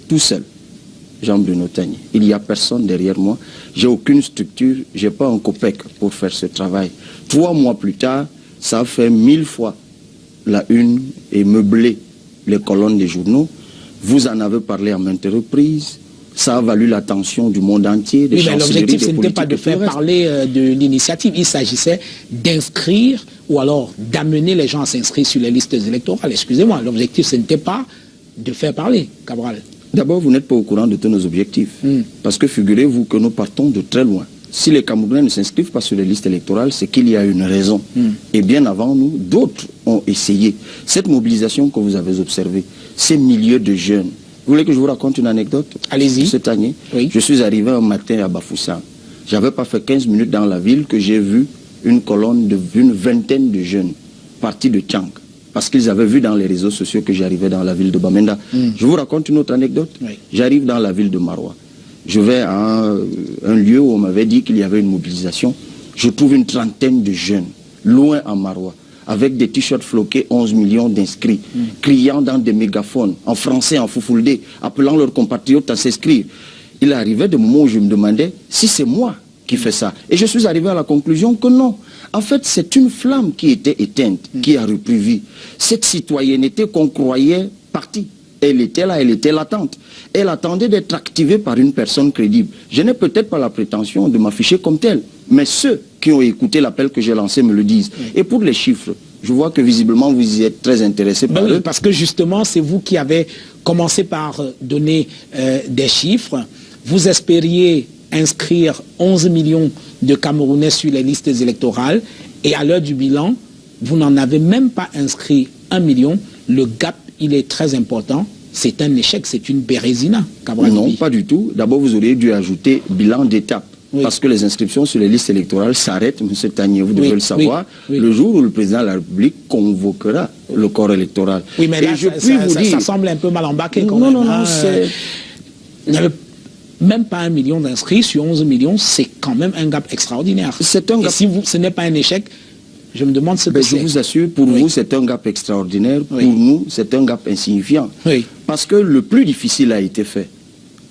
tout seul. Jean-Bruno Tagné. Il n'y a personne derrière moi. J'ai aucune structure. Je n'ai pas un copec pour faire ce travail. 3 mois plus tard, ça a fait 1000 fois la une et meublé les colonnes des journaux. Vous en avez parlé à maintes reprises. Ça a valu l'attention du monde entier. Oui, mais l'objectif, ce n'était pas de faire parler de l'initiative. Il s'agissait d'inscrire ou alors d'amener les gens à s'inscrire sur les listes électorales. Excusez-moi, l'objectif, ce n'était pas de faire parler, Cabral. D'abord, vous n'êtes pas au courant de tous nos objectifs. Parce que figurez-vous que nous partons de très loin. Si les Camerounais ne s'inscrivent pas sur les listes électorales, c'est qu'il y a une raison. Et bien avant nous, d'autres ont essayé. Cette mobilisation que vous avez observée, ces milliers de jeunes. Vous voulez que je vous raconte une anecdote? Allez-y. Cette année, je suis arrivé un matin à Bafoussam. Je n'avais pas fait 15 minutes dans la ville que j'ai vu une colonne d'une vingtaine de jeunes partis de Tchang. Parce qu'ils avaient vu dans les réseaux sociaux que j'arrivais dans la ville de Bamenda. Je vous raconte une autre anecdote. J'arrive dans la ville de Maroua. Je vais à un lieu où on m'avait dit qu'il y avait une mobilisation. Je trouve une trentaine de jeunes, loin en Maroua, avec des t-shirts floqués, 11 millions d'inscrits, criant dans des mégaphones, en français, en foufoulde, appelant leurs compatriotes à s'inscrire. Il arrivait des moments où je me demandais si c'est moi qui fais ça. Et je suis arrivé à la conclusion que non. En fait, c'est une flamme qui était éteinte, qui a repris vie. Cette citoyenneté qu'on croyait partie, elle était là, elle était latente. Elle attendait d'être activée par une personne crédible. Je n'ai peut-être pas la prétention de m'afficher comme telle, mais ceux qui ont écouté l'appel que j'ai lancé me le disent. Et pour les chiffres, je vois que visiblement vous y êtes très intéressé par eux. Parce que justement, c'est vous qui avez commencé par donner des chiffres. Vous espériez inscrire 11 millions de Camerounais sur les listes électorales et à l'heure du bilan, vous n'en avez même pas inscrit 1 million. Le gap, il est très important. C'est un échec, c'est une bérésina. Non, pas du tout. D'abord, vous auriez dû ajouter bilan d'étape. parce que les inscriptions sur les listes électorales s'arrêtent, M. Tanier, vous devez le savoir, le jour où le président de la République convoquera le corps électoral. Oui, mais là, ça semble un peu mal embarqué quand même. Non, il n'y avait même pas 1 million d'inscrits sur 11 millions, c'est quand même un gap extraordinaire. C'est un gap. Et si ce n'est pas un échec, je me demande ce que c'est. Je vous assure, pour vous, c'est un gap extraordinaire. Pour nous, c'est un gap insignifiant. Parce que le plus difficile a été fait.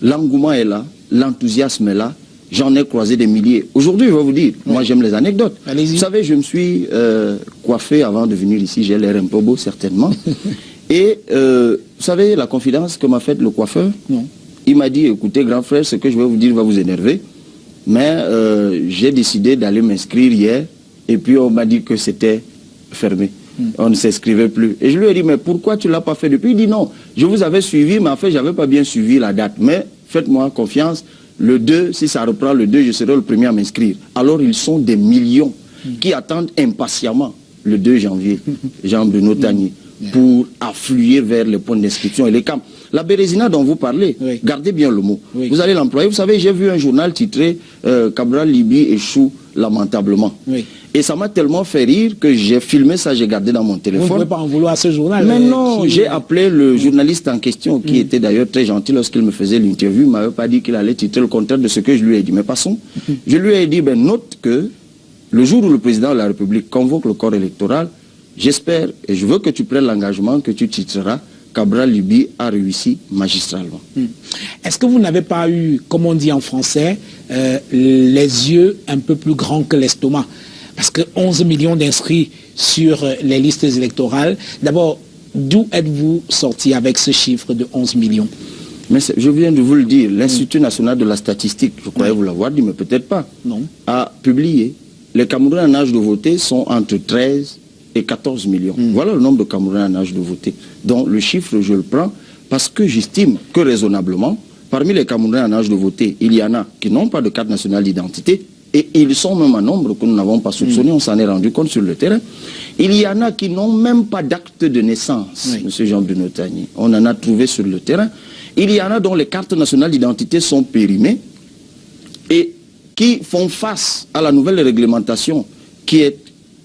L'engouement est là, l'enthousiasme est là. J'en ai croisé des milliers. Aujourd'hui, je vais vous dire, moi j'aime les anecdotes. Vous savez, je me suis coiffé avant de venir ici, j'ai l'air un peu beau certainement. Et vous savez la confidence que m'a faite le coiffeur? Non. Il m'a dit, écoutez grand frère, ce que je vais vous dire va vous énerver, mais j'ai décidé d'aller m'inscrire hier, et puis on m'a dit que c'était fermé. On ne s'inscrivait plus. Et je lui ai dit, mais pourquoi tu ne l'as pas fait depuis? Il dit non, je vous avais suivi, mais en fait, je n'avais pas bien suivi la date. Mais faites-moi confiance, le 2, si ça reprend le 2, je serai le premier à m'inscrire. Alors, ils sont des millions qui attendent impatiemment le 2 janvier, Jean-Bruno Tanier, pour affluer vers les points d'inscription et les camps. La Bérésina dont vous parlez, gardez bien le mot. Vous allez l'employer. Vous savez, j'ai vu un journal titré Cabral Libye échoue lamentablement. Et ça m'a tellement fait rire que j'ai filmé ça, j'ai gardé dans mon téléphone. Vous ne pouvez pas en vouloir à ce journal. Mais non, j'ai appelé le journaliste en question, qui était d'ailleurs très gentil lorsqu'il me faisait l'interview. Il ne m'avait pas dit qu'il allait titrer le contraire de ce que je lui ai dit. Mais passons. Je lui ai dit, note que le jour où le président de la République convoque le corps électoral, j'espère et je veux que tu prennes l'engagement que tu titreras Cabral Libye a réussi magistralement. Est-ce que vous n'avez pas eu, comme on dit en français, les yeux un peu plus grands que l'estomac? Parce que 11 millions d'inscrits sur les listes électorales, d'abord, d'où êtes-vous sorti avec ce chiffre de 11 millions? Mais je viens de vous le dire, l'Institut national de la statistique, je croyais vous l'avoir dit, mais peut-être pas, a publié. Les Camerounais en âge de voter sont entre 13 et 14 millions. Voilà le nombre de Camerounais en âge de voter. Donc le chiffre, je le prends parce que j'estime que raisonnablement, parmi les Camerounais en âge de voter, il y en a qui n'ont pas de carte nationale d'identité et ils sont même en nombre que nous n'avons pas soupçonné, on s'en est rendu compte sur le terrain. Il y en a qui n'ont même pas d'acte de naissance, M. Jean-Bruno Tanier. On en a trouvé sur le terrain. Il y en a dont les cartes nationales d'identité sont périmées et qui font face à la nouvelle réglementation qui est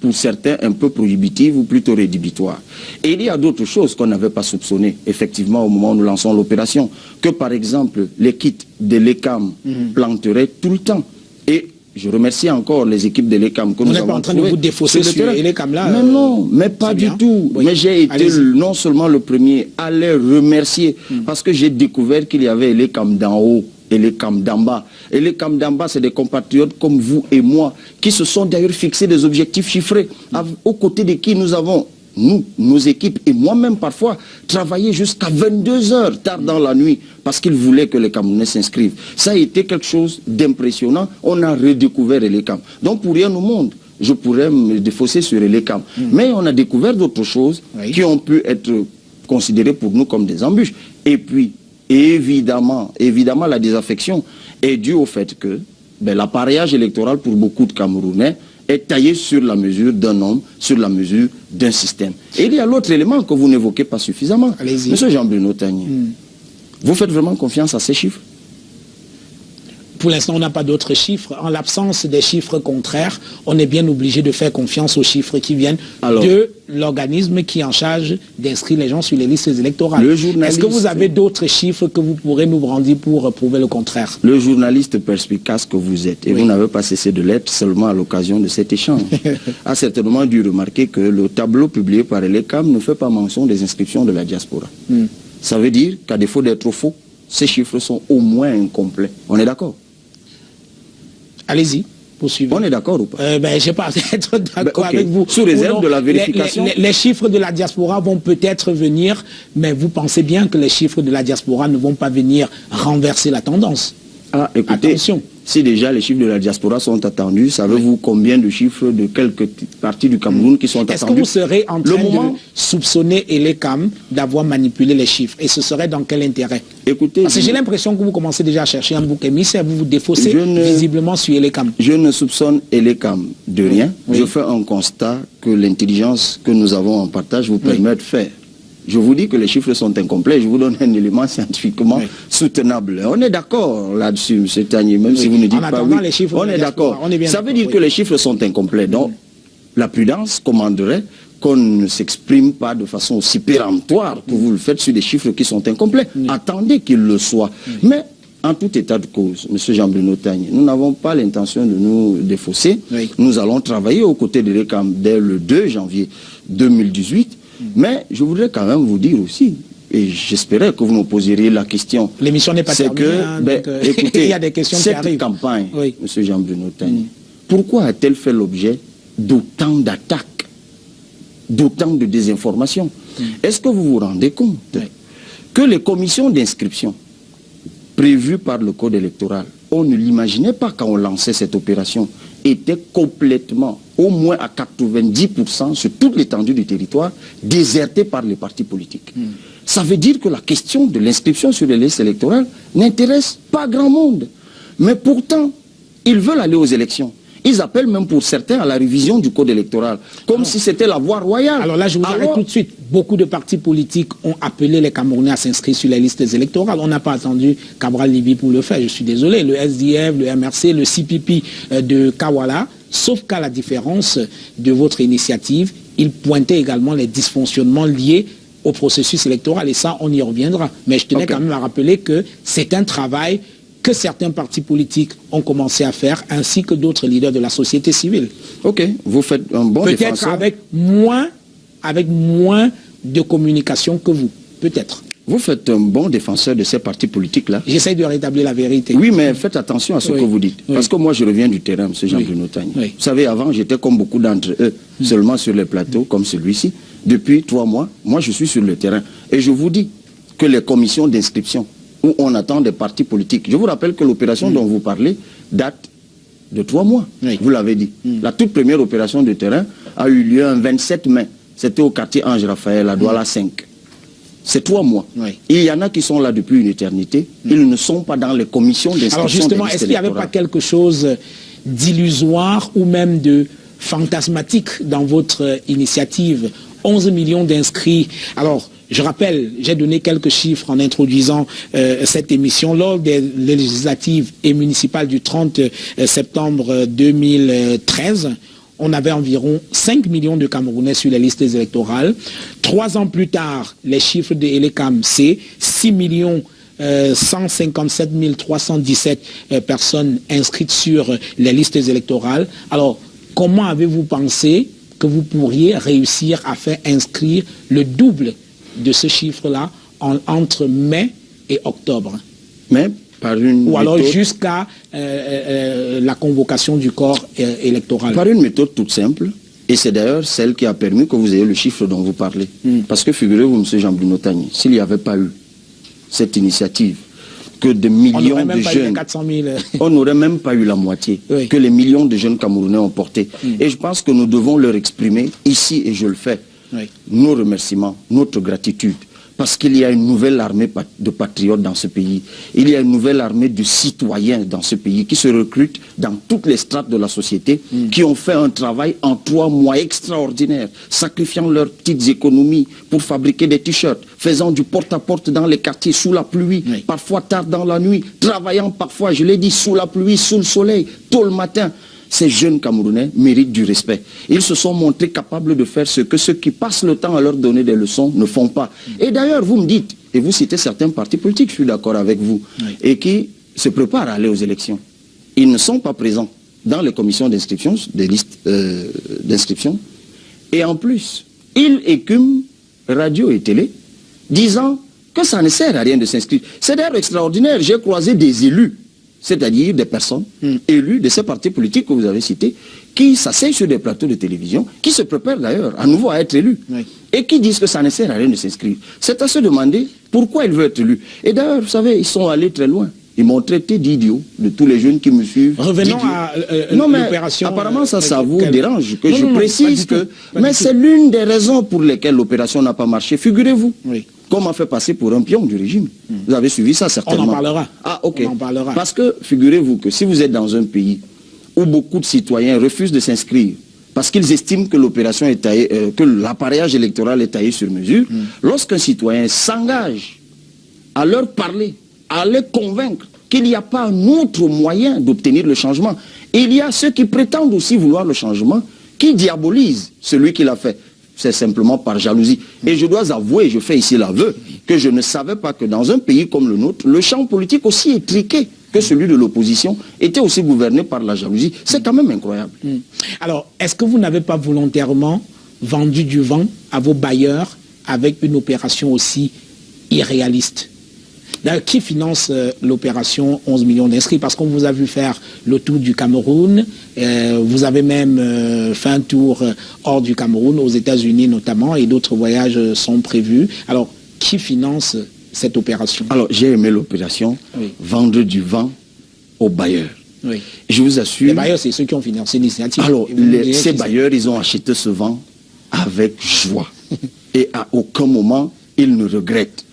pour certains un peu prohibitive ou plutôt rédhibitoire. Et il y a d'autres choses qu'on n'avait pas soupçonnées, effectivement, au moment où nous lançons l'opération, que par exemple, les kits de l'ECAM planteraient tout le temps. Et je remercie encore les équipes de l'ECAM que nous avons trouvées. On n'est pas en train de vous défausser sur l'ECAM là. Mais non, mais pas du tout. Mais j'ai été non seulement le premier à les remercier, parce que j'ai découvert qu'il y avait l'ECAM d'en haut et les camps d'en bas. Et les camps d'en bas, c'est des compatriotes comme vous et moi, qui se sont d'ailleurs fixés des objectifs chiffrés, aux côtés de qui nous avons, nous, nos équipes, et moi-même parfois, travaillé jusqu'à 22 heures tard dans la nuit, parce qu'ils voulaient que les Camerounais s'inscrivent. Ça a été quelque chose d'impressionnant. On a redécouvert les camps. Donc pour rien au monde, je pourrais me défausser sur les camps. Mais on a découvert d'autres choses qui ont pu être considérées pour nous comme des embûches. Et puis, évidemment, la désaffection est due au fait que l'appareillage électoral pour beaucoup de Camerounais est taillé sur la mesure d'un homme, sur la mesure d'un système. Et il y a l'autre élément que vous n'évoquez pas suffisamment. Monsieur Jean-Bruno Tanier, vous faites vraiment confiance à ces chiffres? Pour l'instant, on n'a pas d'autres chiffres. En l'absence des chiffres contraires, on est bien obligé de faire confiance aux chiffres qui viennent de l'organisme qui est en charge d'inscrire les gens sur les listes électorales. Est-ce que vous avez d'autres chiffres que vous pourrez nous brandir pour prouver le contraire? Le journaliste perspicace que vous êtes, et vous n'avez pas cessé de l'être seulement à l'occasion de cet échange, a certainement dû remarquer que le tableau publié par l'ECAM ne fait pas mention des inscriptions de la diaspora. Ça veut dire qu'à défaut d'être faux, ces chiffres sont au moins incomplets. On est d'accord? Allez-y, poursuivez. On est d'accord ou pas? Je ne sais pas être d'accord avec vous. Sous réserve de la vérification. Les chiffres de la diaspora vont peut-être venir, mais vous pensez bien que les chiffres de la diaspora ne vont pas venir renverser la tendance. Ah, écoutez, attention. Si déjà les chiffres de la diaspora sont attendus, savez-vous combien de chiffres de quelques parties du Cameroun qui sont attendus? Est-ce que vous serez en train de soupçonner l'ECAM d'avoir manipulé les chiffres? Et ce serait dans quel intérêt? Écoutez, parce que j'ai l'impression que vous commencez déjà à chercher un bouc émissaire, vous vous défaussez visiblement sur l'ECAM. Je ne soupçonne l'ECAM de rien. Je fais un constat que l'intelligence que nous avons en partage vous permet de faire. Je vous dis que les chiffres sont incomplets, je vous donne un élément scientifiquement soutenable. On est d'accord là-dessus, M. Tagné, même si vous ne dites pas oui. Les chiffres, on est d'accord. Ça veut dire que les chiffres sont incomplets. Donc, la prudence commanderait qu'on ne s'exprime pas de façon aussi péremptoire que vous le faites sur des chiffres qui sont incomplets. Attendez qu'ils le soient. Mais, en tout état de cause, M. Jean-Bruno Tagné, nous n'avons pas l'intention de nous défausser. Nous allons travailler aux côtés de l'ECAM dès le 2 janvier 2018. Mais je voudrais quand même vous dire aussi, et j'espérais que vous nous poseriez la question. L'émission n'est pas terminée. Écoutez, il y a des questions qui arrivent. Cette campagne, M. Jean-Bruno Tagné, pourquoi a-t-elle fait l'objet d'autant d'attaques, d'autant de désinformation? Est-ce que vous vous rendez compte que les commissions d'inscription prévues par le code électoral, on ne l'imaginait pas quand on lançait cette opération, étaient complètement, au moins à 90% sur toute l'étendue du territoire, désertées par les partis politiques. Ça veut dire que la question de l'inscription sur les listes électorales n'intéresse pas grand monde. Mais pourtant, ils veulent aller aux élections. Ils appellent même pour certains à la révision du code électoral, comme si c'était la voie royale. Alors là, je vous arrête tout de suite. Beaucoup de partis politiques ont appelé les Camerounais à s'inscrire sur les listes électorales. On n'a pas attendu Cabral Libby pour le faire, je suis désolé. Le SDF, le MRC, le CPP de Kawala, sauf qu'à la différence de votre initiative, ils pointaient également les dysfonctionnements liés au processus électoral. Et ça, on y reviendra. Mais je tenais quand même à rappeler que c'est un travail que certains partis politiques ont commencé à faire, ainsi que d'autres leaders de la société civile. Ok, vous faites un bon défenseur. Peut-être avec moins de communication que vous, peut-être. Vous faites un bon défenseur de ces partis politiques-là. J'essaie de rétablir la vérité. Oui, mais faites attention à ce que vous dites. Parce que moi, je reviens du terrain, M. Jean-Bruno Tagné. Vous savez, avant, j'étais comme beaucoup d'entre eux, seulement sur les plateaux, comme celui-ci. Depuis 3 mois, moi, je suis sur le terrain. Et je vous dis que les commissions d'inscription, où on attend des partis politiques. Je vous rappelle que l'opération dont vous parlez date de 3 mois. Vous l'avez dit. La toute première opération de terrain a eu lieu un 27 mai. C'était au quartier Ange Raphaël, à Douala 5. C'est 3 mois. Il y en a qui sont là depuis une éternité. Ils ne sont pas dans les commissions d'inscription. Alors justement, est-ce qu'il n'y avait pas quelque chose d'illusoire ou même de fantasmatique dans votre initiative? 11 millions d'inscrits. Alors, je rappelle, j'ai donné quelques chiffres en introduisant cette émission. Lors des législatives et municipales du 30 septembre 2013, on avait environ 5 millions de Camerounais sur les listes électorales. 3 ans plus tard, les chiffres de Elecam, c'est 6 millions 157 317 personnes inscrites sur les listes électorales. Alors, comment avez-vous pensé que vous pourriez réussir à faire inscrire le double de ce chiffre-là entre mai et octobre? Mais par une Ou alors méthode, jusqu'à la convocation du corps électoral? Par une méthode toute simple, et c'est d'ailleurs celle qui a permis que vous ayez le chiffre dont vous parlez. Parce que figurez-vous, M. Jean-Bruno Tagné, s'il n'y avait pas eu cette initiative, que des millions de jeunes, on n'aurait même pas eu la moitié, que les millions de jeunes Camerounais ont porté. Et je pense que nous devons leur exprimer ici, et je le fais, nos remerciements, notre gratitude. Parce qu'il y a une nouvelle armée de patriotes dans ce pays. Il y a une nouvelle armée de citoyens dans ce pays qui se recrutent dans toutes les strates de la société, qui ont fait un travail en 3 mois extraordinaire, sacrifiant leurs petites économies pour fabriquer des t-shirts, faisant du porte-à-porte dans les quartiers sous la pluie, parfois tard dans la nuit, travaillant parfois, je l'ai dit, sous la pluie, sous le soleil, tôt le matin. Ces jeunes Camerounais méritent du respect. Ils se sont montrés capables de faire ce que ceux qui passent le temps à leur donner des leçons ne font pas. Et d'ailleurs, vous me dites, et vous citez certains partis politiques, je suis d'accord avec vous, et qui se préparent à aller aux élections. Ils ne sont pas présents dans les commissions d'inscription, des listes d'inscription. Et en plus, ils écument radio et télé, disant que ça ne sert à rien de s'inscrire. C'est d'ailleurs extraordinaire. J'ai croisé des élus, c'est-à-dire des personnes élues de ces partis politiques que vous avez cités, qui s'asseyent sur des plateaux de télévision, qui se préparent d'ailleurs à nouveau à être élus, et qui disent que ça ne sert à rien de s'inscrire. C'est à se demander pourquoi ils veulent être élus. Et d'ailleurs, vous savez, ils sont allés très loin. Ils m'ont traité d'idiot, de tous les jeunes qui me suivent. Revenons à l'opération. Apparemment, ça vous dérange, que je précise que... Mais c'est l'une des raisons pour lesquelles l'opération n'a pas marché. Figurez-vous. Qu'on m'a fait passer pour un pion du régime. Vous avez suivi ça certainement. On en parlera. Ah, ok. On en parlera. Parce que, figurez-vous que si vous êtes dans un pays où beaucoup de citoyens refusent de s'inscrire parce qu'ils estiment que l'opération est taillée, que l'appareillage électoral est taillé sur mesure. Lorsqu'un citoyen s'engage à leur parler, à les convaincre qu'il n'y a pas un autre moyen d'obtenir le changement, et il y a ceux qui prétendent aussi vouloir le changement, qui diabolisent celui qui l'a fait. C'est simplement par jalousie. Et je dois avouer, je fais ici l'aveu, que je ne savais pas que dans un pays comme le nôtre, le champ politique aussi étriqué que celui de l'opposition était aussi gouverné par la jalousie. C'est quand même incroyable. Alors, est-ce que vous n'avez pas volontairement vendu du vent à vos bailleurs avec une opération aussi irréaliste? D'ailleurs, qui finance l'opération 11 millions d'inscrits? Parce qu'on vous a vu faire le tour du Cameroun, vous avez même fait un tour hors du Cameroun, aux États-Unis notamment, et d'autres voyages sont prévus. Alors, qui finance cette opération? Alors, j'ai aimé l'opération, vendre du vent aux bailleurs. Oui. Je vous assure... Les bailleurs, c'est ceux qui ont financé l'initiative. Alors, ces bailleurs, ils ont acheté ce vent avec joie. Et à aucun moment, ils ne regrettent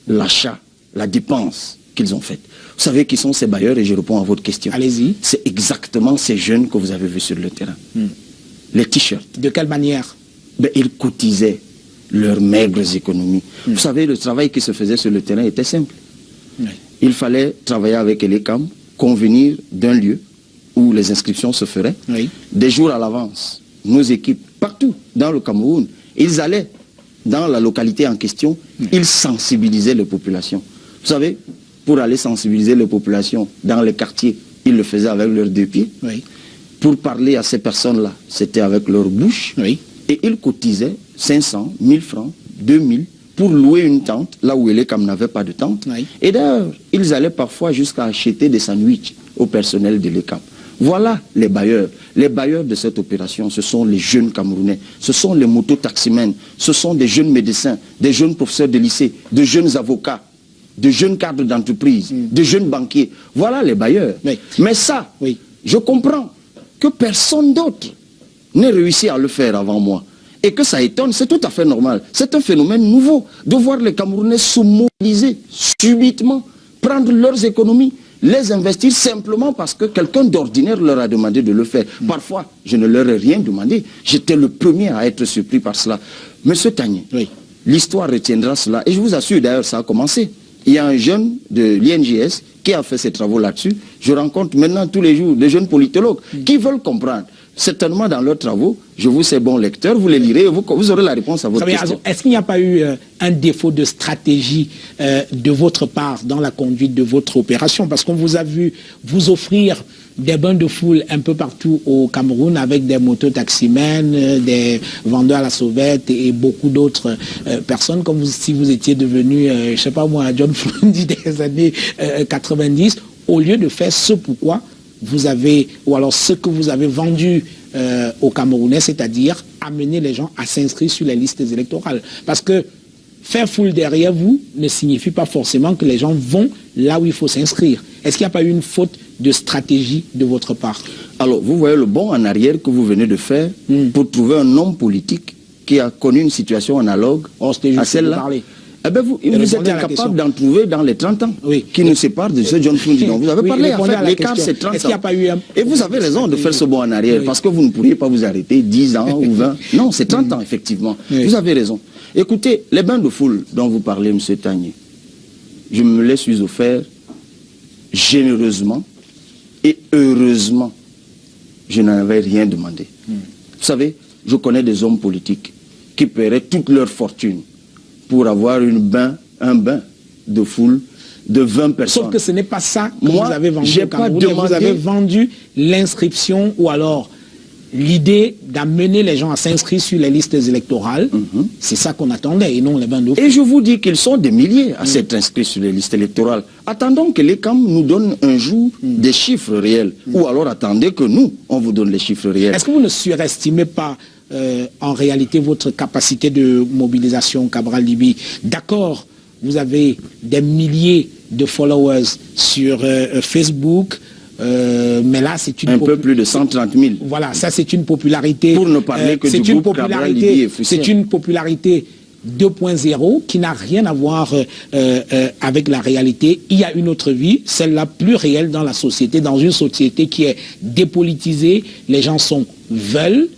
l'achat, la dépense qu'ils ont faite. Vous savez qui sont ces bailleurs, et je réponds à votre question. Allez-y. C'est exactement ces jeunes que vous avez vus sur le terrain. Les t-shirts. De quelle manière? Ils cotisaient leurs maigres économies. Vous savez, le travail qui se faisait sur le terrain était simple. Il fallait travailler avec l'ECAM, convenir d'un lieu où les inscriptions se feraient. Des jours à l'avance, nos équipes, partout dans le Cameroun, ils allaient dans la localité en question, ils sensibilisaient les populations. Vous savez, pour aller sensibiliser les populations dans les quartiers, ils le faisaient avec leurs deux pieds. Pour parler à ces personnes-là, c'était avec leur bouche. Et ils cotisaient 500, 1000 francs, 2000 pour louer une tente, là où l'ECAM n'avait pas de tente. Et d'ailleurs, ils allaient parfois jusqu'à acheter des sandwichs au personnel de l'ECAM. Voilà les bailleurs. Les bailleurs de cette opération, ce sont les jeunes Camerounais, ce sont les mototaximens, ce sont des jeunes médecins, des jeunes professeurs de lycée, de jeunes avocats, de jeunes cadres d'entreprise, de jeunes banquiers. Voilà les bailleurs. Mais ça, je comprends que personne d'autre n'ait réussi à le faire avant moi. Et que ça étonne, c'est tout à fait normal. C'est un phénomène nouveau de voir les Camerounais se mobiliser subitement, prendre leurs économies, les investir simplement parce que quelqu'un d'ordinaire leur a demandé de le faire. Parfois, je ne leur ai rien demandé. J'étais le premier à être surpris par cela. Monsieur Tagné, l'histoire retiendra cela. Et je vous assure, d'ailleurs, ça a commencé. Il y a un jeune de l'INJS qui a fait ses travaux là-dessus. Je rencontre maintenant tous les jours des jeunes politologues qui veulent comprendre. Certainement dans leurs travaux, je vous sais bon lecteur, vous les lirez et vous aurez la réponse à votre question. Est-ce qu'il n'y a pas eu un défaut de stratégie de votre part dans la conduite de votre opération? Parce qu'on vous a vu vous offrir des bains de foule un peu partout au Cameroun avec des mototaximens, des vendeurs à la sauvette et beaucoup d'autres personnes, comme si vous étiez devenu, je ne sais pas moi, John Flundi des années 90, au lieu de faire ce pourquoi vous avez, ou alors ce que vous avez vendu aux Camerounais, c'est-à-dire amener les gens à s'inscrire sur les listes électorales. Parce que faire foule derrière vous ne signifie pas forcément que les gens vont là où il faut s'inscrire. Est-ce qu'il n'y a pas eu une faute de stratégie de votre part? Alors, vous voyez le bond en arrière que vous venez de faire pour trouver un homme politique qui a connu une situation analogue à celle-là. Eh bien, vous êtes incapable d'en trouver dans les 30 ans qui nous séparent de ce John Flundi dont vous avez parlé. En fait, l'écart, c'est 30 ans. Et vous avez raison de faire ce bond en arrière, parce que vous ne pourriez pas vous arrêter 10 ans ou 20. Non, c'est 30 ans, effectivement. Vous avez raison. Écoutez, les bains de foule dont vous parlez, M. Tagné, je me les suis offert généreusement et heureusement. Je n'en avais rien demandé. Vous savez, je connais des hommes politiques qui paieraient toute leur fortune pour avoir un bain de foule de 20 personnes. Sauf que ce n'est pas ça que vous avez vendu au Cameroun. Vous avez vendu l'inscription ou alors l'idée d'amener les gens à s'inscrire sur les listes électorales. C'est ça qu'on attendait et non les bains de foule. Et je vous dis qu'ils sont des milliers à s'être inscrits sur les listes électorales. Attendons que l'ECAM nous donne un jour des chiffres réels. Ou alors attendez que nous, on vous donne les chiffres réels. Est-ce que vous ne surestimez pas en réalité votre capacité de mobilisation, Cabral Libye? D'accord, vous avez des milliers de followers sur Facebook, mais là c'est une... Un peu plus de 130 000. Voilà, ça c'est une popularité... Pour ne parler que du groupe Cabral Libye et Foussien. C'est une popularité 2.0 qui n'a rien à voir avec la réalité. Il y a une autre vie, celle-là plus réelle dans la société, dans une société qui est dépolitisée. Les gens veulent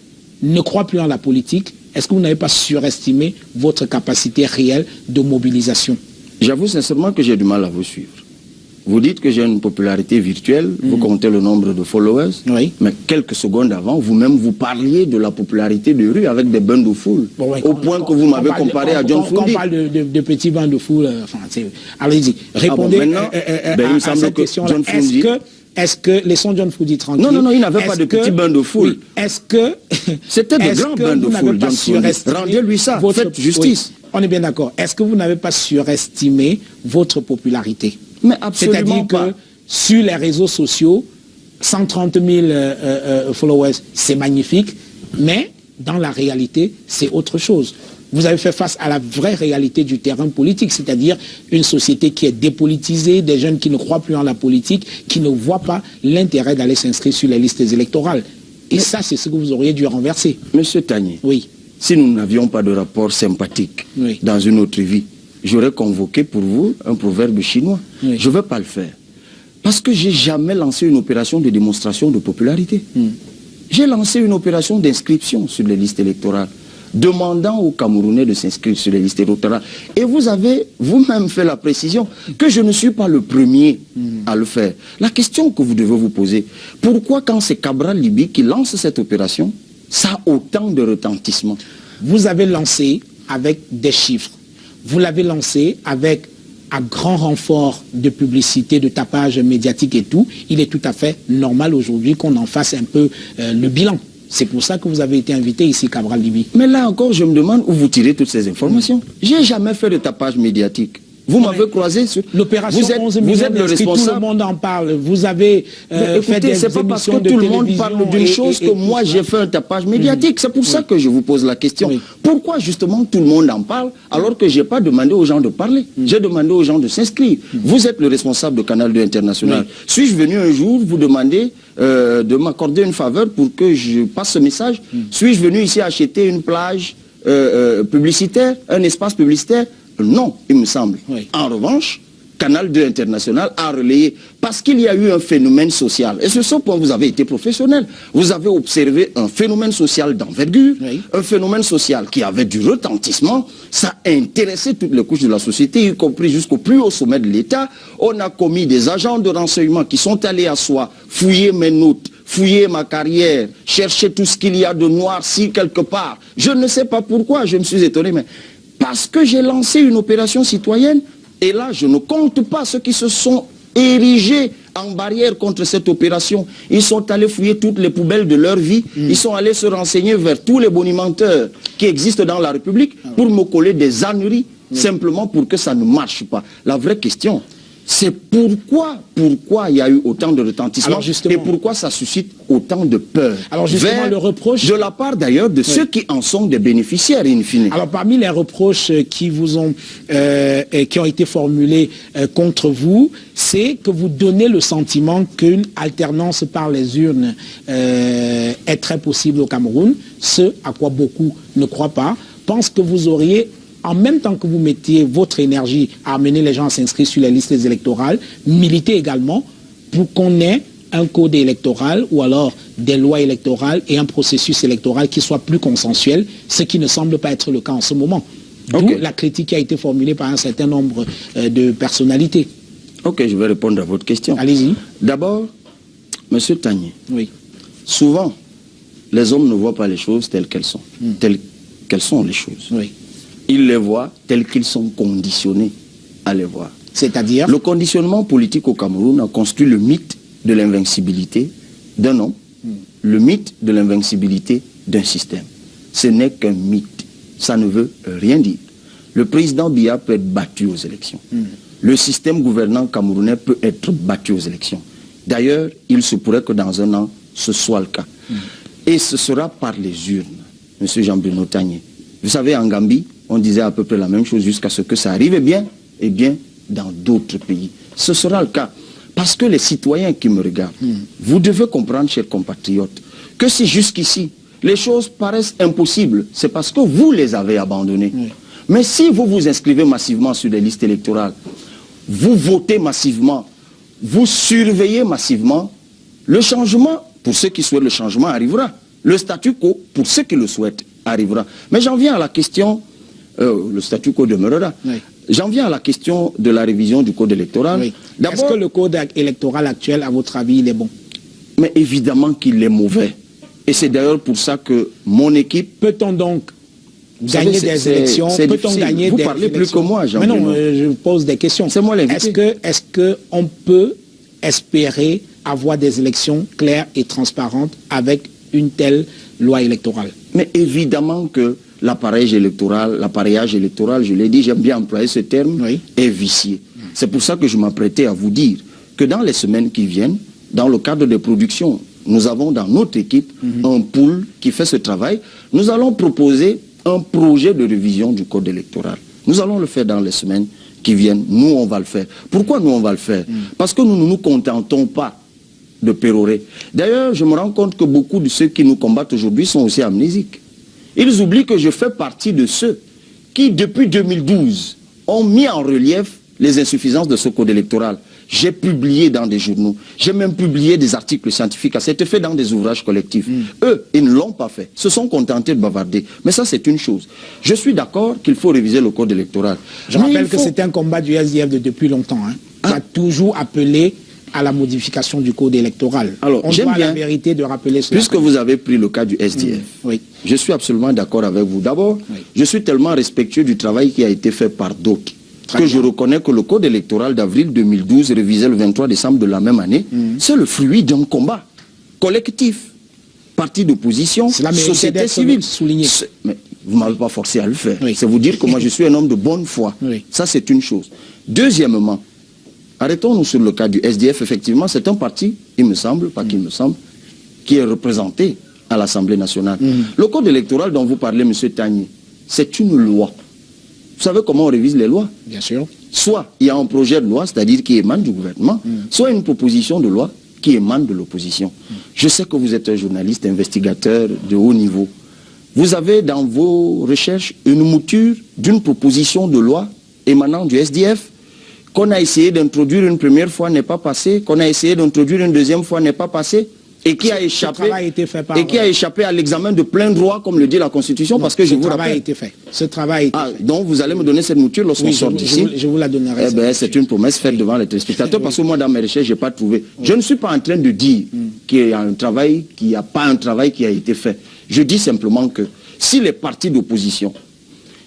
ne croient plus en la politique, est-ce que vous n'avez pas surestimé votre capacité réelle de mobilisation? J'avoue sincèrement que j'ai du mal à vous suivre. Vous dites que j'ai une popularité virtuelle, vous comptez le nombre de followers, oui. Mais quelques secondes avant, vous-même vous parliez de la popularité de rue avec des bains de foule, bon, ouais, au point que vous m'avez comparé à John Foudi. Quand on parle de petits bains de foule, allez-y, répondez à cette question-là. Est-ce que, laissons John Foudi tranquille. Non, il n'avait pas de petits bains de foule. Oui, est-ce que... C'était de grands bains de foule, John Foudi. Rendez-lui ça, faites justice. Oui, on est bien d'accord. Est-ce que vous n'avez pas surestimé votre popularité? Mais absolument pas. C'est-à-dire que sur les réseaux sociaux, 130 000 followers, c'est magnifique, mais dans la réalité, c'est autre chose. Vous avez fait face à la vraie réalité du terrain politique, c'est-à-dire une société qui est dépolitisée, des jeunes qui ne croient plus en la politique, qui ne voient pas l'intérêt d'aller s'inscrire sur les listes électorales. Et ça, c'est ce que vous auriez dû renverser. Monsieur Tagné, oui. Si nous n'avions pas de rapport sympathique dans une autre vie, j'aurais convoqué pour vous un proverbe chinois. Oui. Je ne vais pas le faire. Parce que je n'ai jamais lancé une opération de démonstration de popularité. J'ai lancé une opération d'inscription sur les listes électorales, demandant aux Camerounais de s'inscrire sur les listes électorales. Et vous avez vous-même fait la précision que je ne suis pas le premier à le faire. La question que vous devez vous poser, pourquoi quand c'est Cabral Libye qui lance cette opération, ça a autant de retentissement? Vous avez lancé avec des chiffres. Vous l'avez lancé avec un grand renfort de publicité, de tapage médiatique et tout. Il est tout à fait normal aujourd'hui qu'on en fasse un peu le bilan. C'est pour ça que vous avez été invité ici, Cabral Libye. Mais là encore, je me demande où vous tirez toutes ces informations. J'ai jamais fait de tapage médiatique. Vous m'avez croisé sur... L'opération 11 millions, vous êtes le responsable. Tout le monde en parle. Vous avez fait des c'est pas parce que tout le monde parle d'une chose que moi j'ai fait un tapage médiatique. C'est pour ça que je vous pose la question. Pourquoi justement tout le monde en parle alors que je n'ai pas demandé aux gens de parler? J'ai demandé aux gens de s'inscrire. Vous êtes le responsable de Canal 2 International. Suis-je venu un jour vous demander de m'accorder une faveur pour que je passe ce message? Suis-je venu ici acheter une plage publicitaire, un espace publicitaire? Non, il me semble. En revanche, Canal 2 International a relayé, parce qu'il y a eu un phénomène social. Et sur ce point, vous avez été professionnel. Vous avez observé un phénomène social d'envergure, un phénomène social qui avait du retentissement. Ça a intéressé toutes les couches de la société, y compris jusqu'au plus haut sommet de l'État. On a commis des agents de renseignement qui sont allés à soi, fouiller mes notes, fouiller ma carrière, chercher tout ce qu'il y a de noir si quelque part. Je ne sais pas pourquoi, je me suis étonné, mais parce que j'ai lancé une opération citoyenne, et là je ne compte pas ceux qui se sont érigés en barrière contre cette opération. Ils sont allés fouiller toutes les poubelles de leur vie, ils sont allés se renseigner vers tous les bonimenteurs qui existent dans la République pour me coller des âneries, simplement pour que ça ne marche pas. La vraie question, c'est pourquoi il y a eu autant de retentissement et pourquoi ça suscite autant de peur. Alors justement, le reproche... De la part d'ailleurs de ceux qui en sont des bénéficiaires in fine. Alors parmi les reproches qui vous ont, qui ont été formulés contre vous, c'est que vous donnez le sentiment qu'une alternance par les urnes est très possible au Cameroun, ce à quoi beaucoup ne croient pas, pensent que vous auriez... en même temps que vous mettiez votre énergie à amener les gens à s'inscrire sur les listes électorales, militez également pour qu'on ait un code électoral ou alors des lois électorales et un processus électoral qui soit plus consensuel, ce qui ne semble pas être le cas en ce moment. D'où la critique qui a été formulée par un certain nombre de personnalités. Ok, je vais répondre à votre question. Allez-y. D'abord, Monsieur Tagné, souvent, les hommes ne voient pas les choses telles qu'elles sont. Telles qu'elles sont les choses. Ils les voient tels qu'ils sont conditionnés à les voir. C'est-à-dire? Le conditionnement politique au Cameroun a construit le mythe de l'invincibilité d'un homme, le mythe de l'invincibilité d'un système. Ce n'est qu'un mythe. Ça ne veut rien dire. Le président Biya peut être battu aux élections. Le système gouvernant camerounais peut être battu aux élections. D'ailleurs, il se pourrait que dans un an, ce soit le cas. Et ce sera par les urnes, M. Jean-Bruno Tagné. Vous savez, en Gambie, on disait à peu près la même chose jusqu'à ce que ça arrive, et bien, dans d'autres pays. Ce sera le cas. Parce que les citoyens qui me regardent, vous devez comprendre, chers compatriotes, que si jusqu'ici, les choses paraissent impossibles, c'est parce que vous les avez abandonnées. Mais si vous vous inscrivez massivement sur des listes électorales, vous votez massivement, vous surveillez massivement, le changement, pour ceux qui souhaitent le changement, arrivera. Le statu quo, pour ceux qui le souhaitent, arrivera. Mais j'en viens à la question, le statu quo demeurera. Oui. J'en viens à la question de la révision du code électoral. Oui. Est-ce que le code électoral actuel, à votre avis, il est bon? Mais évidemment qu'il est mauvais. Et c'est d'ailleurs pour ça que mon équipe... Peut-on donc gagner des élections? Peut-on gagner Vous des parlez élections? plus que moi, Jean. Mais non, je pose des questions. C'est moi l'invité. Est-ce qu'on peut espérer avoir des élections claires et transparentes avec une telle loi électorale? Mais évidemment que l'appareillage électoral, je l'ai dit, j'aime bien employer ce terme, oui, est vicié. C'est pour ça que je m'apprêtais à vous dire que dans les semaines qui viennent, dans le cadre des productions, nous avons dans notre équipe un pool qui fait ce travail. Nous allons proposer un projet de révision du code électoral. Nous allons le faire dans les semaines qui viennent. Nous, on va le faire. Pourquoi nous, on va le faire? Parce que nous ne nous contentons pas de pérorer. D'ailleurs, je me rends compte que beaucoup de ceux qui nous combattent aujourd'hui sont aussi amnésiques. Ils oublient que je fais partie de ceux qui, depuis 2012, ont mis en relief les insuffisances de ce code électoral. J'ai publié dans des journaux, j'ai même publié des articles scientifiques à cet effet dans des ouvrages collectifs. Eux, ils ne l'ont pas fait, se sont contentés de bavarder. Mais ça, c'est une chose. Je suis d'accord qu'il faut réviser le code électoral. Je rappelle que c'est un combat du SDF depuis longtemps, qui a toujours appelé à la modification du code électoral. Alors, on doit la vérité de rappeler cela. Puisque vous avez pris le cas du SDF, oui, je suis absolument d'accord avec vous. D'abord, je suis tellement respectueux du travail qui a été fait par d'autres, je reconnais que le code électoral d'avril 2012, révisé le 23 décembre de la même année, c'est le fruit d'un combat collectif. Parti d'opposition, société civile. Mais vous ne m'avez pas forcé à le faire. Oui. C'est vous dire que moi je suis un homme de bonne foi. Oui. Ça, c'est une chose. Deuxièmement, arrêtons-nous sur le cas du SDF. Effectivement, c'est un parti, il me semble, pas qu'il me semble, qui est représenté à l'Assemblée nationale. Le code électoral dont vous parlez, M. Tagny, c'est une loi. Vous savez comment on révise les lois? Bien sûr. Soit il y a un projet de loi, c'est-à-dire qui émane du gouvernement, soit une proposition de loi qui émane de l'opposition. Je sais que vous êtes un journaliste, investigateur de haut niveau. Vous avez dans vos recherches une mouture d'une proposition de loi émanant du SDF qu'on a essayé d'introduire une première fois, n'est pas passé, qu'on a essayé d'introduire une deuxième fois, n'est pas passé, et qui a échappé à l'examen de plein droit, comme le dit la Constitution, parce que je vous rappelle... Ce travail a été fait. Donc vous allez me donner cette mouture lorsqu'on sort d'ici. Je vous la donnerai. Eh bien, c'est une promesse faite devant les téléspectateurs, parce que moi, dans mes recherches, je n'ai pas trouvé. Je ne suis pas en train de dire qu'il y a un travail, qu'il n'y a pas un travail qui a été fait. Je dis simplement que si les partis d'opposition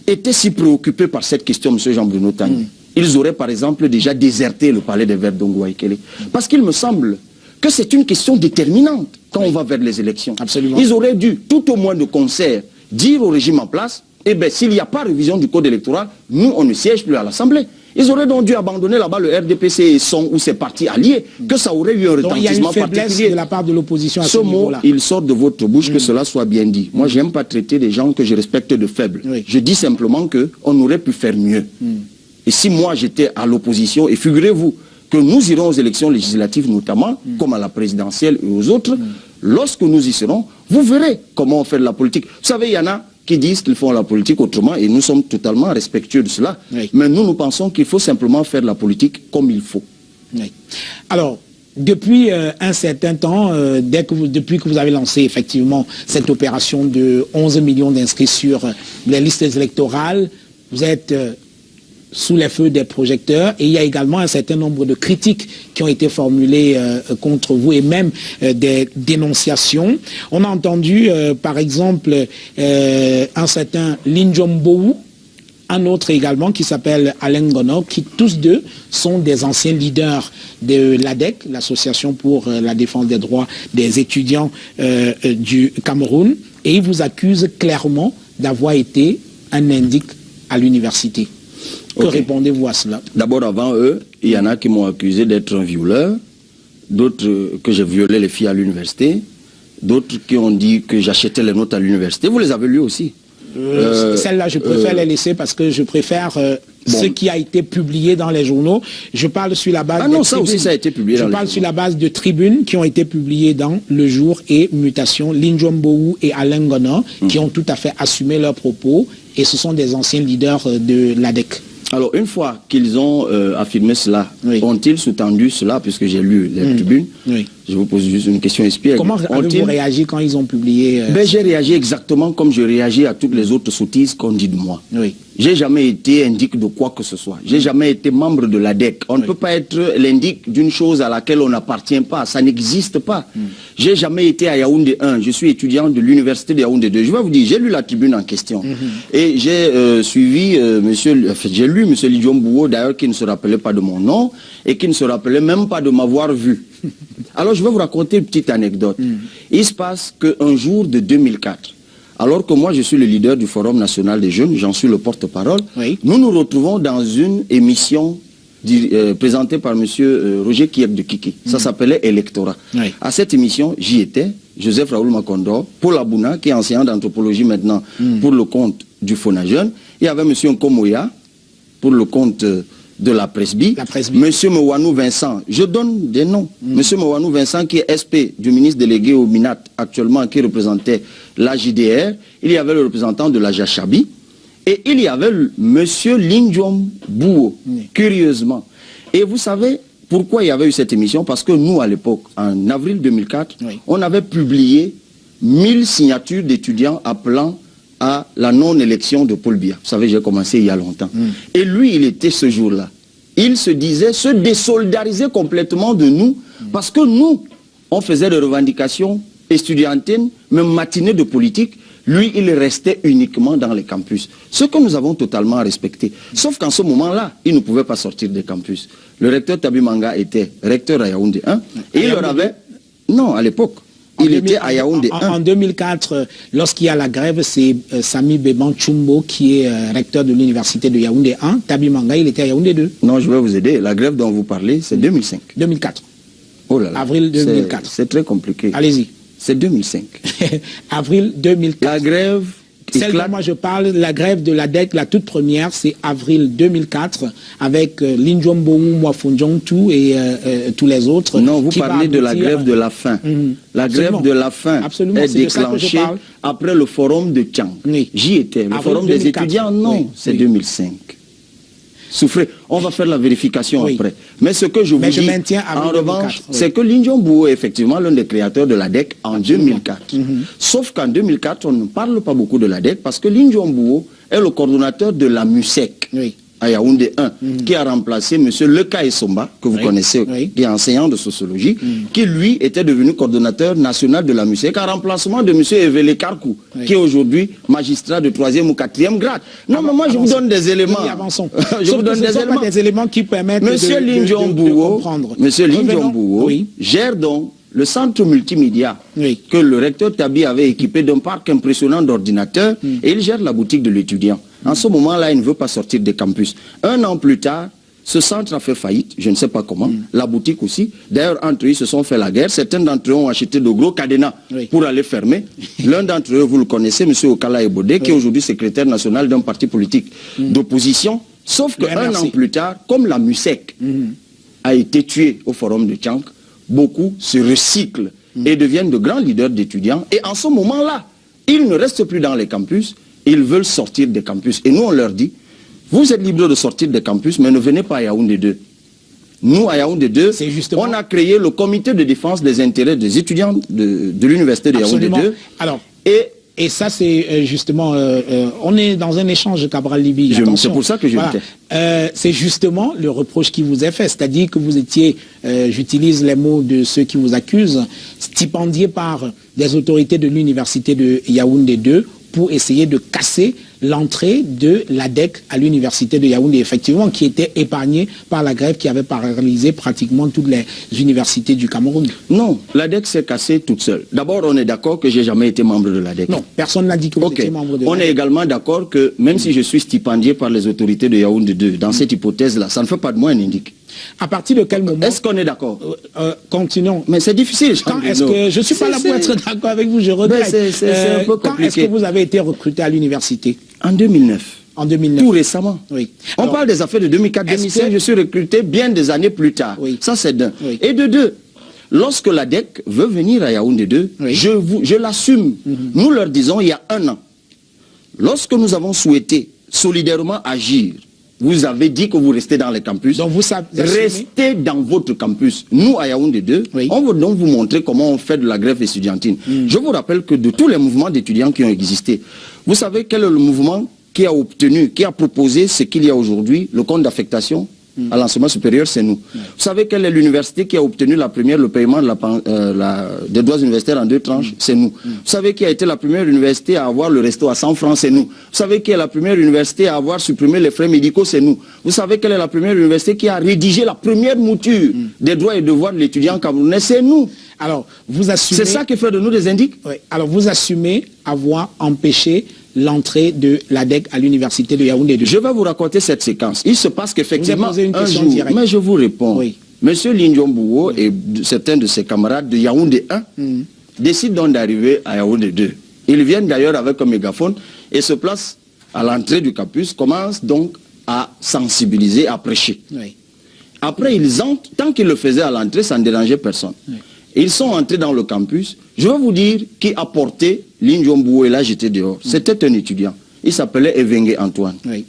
étaient si préoccupés par cette question, M. Jean-Bruno Tagny, ils auraient par exemple déjà déserté le palais des Verts d'Ongouaïkele. Parce qu'il me semble que c'est une question déterminante quand on va vers les élections. Absolument. Ils auraient dû, tout au moins de concert, dire au régime en place, eh bien, s'il n'y a pas révision du code électoral, nous, on ne siège plus à l'Assemblée. Ils auraient donc dû abandonner là-bas le RDPC et son ou ses partis alliés, que ça aurait eu un retentissement particulier. Il y a une faiblesse de la part de l'opposition à ce niveau-là. Ce mot, il sort de votre bouche, que cela soit bien dit. Moi, je n'aime pas traiter des gens que je respecte de faibles. Je dis simplement qu'on aurait pu faire mieux. Et si moi, j'étais à l'opposition, et figurez-vous que nous irons aux élections législatives notamment, comme à la présidentielle et aux autres, lorsque nous y serons, vous verrez comment on fait de la politique. Vous savez, il y en a qui disent qu'ils font la politique autrement, et nous sommes totalement respectueux de cela. Mais nous pensons qu'il faut simplement faire la politique comme il faut. Alors, depuis un certain temps, depuis que vous avez lancé effectivement cette opération de 11 millions d'inscrits sur les listes électorales, vous êtes sous les feux des projecteurs, et il y a également un certain nombre de critiques qui ont été formulées contre vous, et même des dénonciations. On a entendu par exemple un certain Linjomboou, un autre également qui s'appelle Alain Gono, qui tous deux sont des anciens leaders de l'ADEC, l'Association pour la défense des droits des étudiants du Cameroun, et ils vous accusent clairement d'avoir été un indique à l'université. Que répondez-vous à cela? D'abord, avant eux, il y en a qui m'ont accusé d'être un violeur, d'autres que j'ai violé les filles à l'université, d'autres qui ont dit que j'achetais les notes à l'université. Vous les avez lues aussi? Celles-là, je préfère les laisser parce que je préfère ce qui a été publié dans les journaux. Je parle sur la base de ça aussi, ça a été publié Je parle sur la base de tribunes qui ont été publiées dans Le Jour et Mutation. Linjomboou et Alain Gono qui ont tout à fait assumé leurs propos, et ce sont des anciens leaders de l'ADEC. Alors, une fois qu'ils ont affirmé cela, Oui. ont-ils sous-tendu cela, puisque j'ai lu les tribunes? Oui. Je vous pose juste une question espiègle. Comment avez-vous réagi quand ils ont publié J'ai réagi exactement comme je réagis à toutes les autres sottises qu'on dit de moi. Oui. J'ai jamais été indique de quoi que ce soit. J'ai jamais été membre de l'ADEC. On ne peut pas être l'indique d'une chose à laquelle on n'appartient pas. Ça n'existe pas. J'ai jamais été à Yaoundé 1. Je suis étudiant de l'université de Yaoundé 2. Je vais vous dire, j'ai lu la tribune en question. Et j'ai suivi j'ai lu M. Lidjom Bouo, d'ailleurs, qui ne se rappelait pas de mon nom et qui ne se rappelait même pas de m'avoir vu. Alors, je vais vous raconter une petite anecdote. Il se passe qu'un jour de 2004, alors que moi je suis le leader du Forum national des jeunes, j'en suis le porte-parole, Oui. nous nous retrouvons dans une émission présentée par M. Roger Kiek de Kiki. Ça s'appelait Electorat. Oui. À cette émission, j'y étais, Joseph Raoul Makondo, Paul Abouna, qui est enseignant d'anthropologie maintenant pour le compte du Fonajeune. Il y avait M. Nkomoya pour le compte de la Presby. M. Mouanou Vincent, je donne des noms. M. Mouanou Vincent qui est SP du ministre délégué au MINAT actuellement, qui représentait la JDR. Il y avait le représentant de la Jachabi. Et il y avait M. Lidjom Bouo, curieusement. Et vous savez pourquoi il y avait eu cette émission? Parce que nous, à l'époque, en avril 2004, on avait publié 1000 signatures d'étudiants appelant à la non-élection de Paul Biya. Vous savez, j'ai commencé il y a longtemps. Et lui, il était ce jour-là. Il se disait, se désolidariser complètement de nous, parce que nous, on faisait des revendications estudiantines, même matinées de politique. Lui, il restait uniquement dans les campus. Ce que nous avons totalement respecté. Sauf qu'en ce moment-là, il ne pouvait pas sortir des campus. Le recteur Tabi Manga était recteur à Yaoundé 1. Et il leur avait... Non, à l'époque. Il était à Yaoundé 1. En 2004, lorsqu'il y a la grève, c'est Sami Beban Chumbo qui est recteur de l'université de Yaoundé 1. Tabi Manga, il était à Yaoundé 2. Non, je vais vous aider. La grève dont vous parlez, c'est 2005. 2004. Oh là là. Avril 2004. C'est très compliqué. Allez-y. C'est 2005. Avril 2004. La grève... Celle dont moi je parle, la grève de l'ADEC, la toute première, c'est avril 2004, avec Lidjom Bouo, Mwafunjongtu et tous les autres. Non, vous parlez de la grève de la faim. La grève de la faim est déclenchée après le forum de Tchang. J'y étais. Le forum des étudiants, non, c'est 2005. Souffrez. On va faire la vérification après. Mais ce que je vous dis, en revanche, c'est que Lidjom Bouo est effectivement l'un des créateurs de l'ADEC en 2004. Sauf qu'en 2004, on ne parle pas beaucoup de l'ADEC parce que Lidjom Bouo est le coordonnateur de la MUSEC. À Yaoundé 1, qui a remplacé M. Leka Essomba, que vous connaissez, qui est enseignant de sociologie, qui lui était devenu coordonnateur national de la MUSEC, en remplacement de M. Evele Karkou, qui est aujourd'hui magistrat de 3e ou 4e grade. Non, mais moi je vous donne des éléments. Je vous donne des éléments qui permettent de comprendre. M. Lidjom Bouo gère donc le centre multimédia que le recteur Tabi avait équipé d'un parc impressionnant d'ordinateurs et il gère la boutique de l'étudiant. En ce moment-là, il ne veut pas sortir des campus. Un an plus tard, ce centre a fait faillite, je ne sais pas comment, la boutique aussi. D'ailleurs, entre eux, ils se sont fait la guerre. Certains d'entre eux ont acheté de gros cadenas pour aller fermer. L'un d'entre eux, vous le connaissez, M. Okala Ebode, qui est aujourd'hui secrétaire national d'un parti politique d'opposition. Sauf qu'un an plus tard, comme la MUSEC a été tuée au forum de Tchang, beaucoup se recyclent et deviennent de grands leaders d'étudiants. Et en ce moment-là, ils ne restent plus dans les campus, ils veulent sortir des campus. Et nous, on leur dit, vous êtes libres de sortir des campus, mais ne venez pas à Yaoundé 2. Nous, à Yaoundé 2, on a créé le comité de défense des intérêts des étudiants de l'université de Yaoundé 2. Alors, et ça, c'est justement, on est dans un échange Cabral-Libi. C'est pour ça que je l'étais. C'est justement le reproche qui vous est fait. C'est-à-dire que vous étiez, j'utilise les mots de ceux qui vous accusent, stipendié par des autorités de l'université de Yaoundé 2 pour essayer de casser l'entrée de l'ADEC à l'université de Yaoundé, effectivement, qui était épargnée par la grève qui avait paralysé pratiquement toutes les universités du Cameroun. Non, l'ADEC s'est cassée toute seule. D'abord, on est d'accord que j'ai jamais été membre de l'ADEC. Non, personne n'a dit que vous étiez membre de l'ADEC. On est également d'accord que même si je suis stipendié par les autorités de Yaoundé 2, dans cette hypothèse-là, ça ne fait pas de moi un indique. À partir de quel moment? Est-ce qu'on est d'accord? Continuons. Mais c'est difficile. Quand est-ce que je ne suis pas là pour être d'accord avec vous, je regrette. C'est un peu compliqué. Quand est-ce que vous avez été recruté à l'université? En 2009. En 2009. Tout récemment. Oui. On parle des affaires de 2004-2005, je suis recruté bien des années plus tard. Oui. Ça, c'est d'un. Oui. Et de deux, lorsque l'ADEC veut venir à Yaoundé 2, je l'assume. Nous leur disons il y a un an, lorsque nous avons souhaité solidairement agir Vous avez dit que vous restez dans les campus. Donc vous restez dans votre campus. Nous, à Yaoundé 2, on veut donc vous montrer comment on fait de la grève estudiantine. Je vous rappelle que de tous les mouvements d'étudiants qui ont existé, vous savez quel est le mouvement qui a obtenu, qui a proposé ce qu'il y a aujourd'hui, le compte d'affectation à l'enseignement supérieur, c'est nous. Vous savez quelle est l'université qui a obtenu la première, le paiement de des droits universitaires en 2 tranches, c'est nous. Vous savez qui a été la première université à avoir le resto à 100 francs, c'est nous. Vous savez qui est la première université à avoir supprimé les frais médicaux, c'est nous. Vous savez quelle est la première université qui a rédigé la première mouture des droits et devoirs de l'étudiant camerounais, c'est nous. Alors, vous assumez... C'est ça qui fait de nous des indiques. Oui. Alors, vous assumez avoir empêché l'entrée de l'ADEC à l'université de Yaoundé 2. Je vais vous raconter cette séquence. Il se passe qu'effectivement, un jour, directe. Mais je vous réponds. Oui. Monsieur Lindion et certains de ses camarades de Yaoundé 1 décident donc d'arriver à Yaoundé 2. Ils viennent d'ailleurs avec un mégaphone et se placent à l'entrée du campus, commencent donc à sensibiliser, à prêcher. Oui. Après, ils entrent, tant qu'ils le faisaient à l'entrée, ça ne dérangeait personne. Oui. Ils sont entrés dans le campus. Je vais vous dire qui a porté Lindion et là j'étais dehors. C'était un étudiant. Il s'appelait Evengue Antoine. Oui.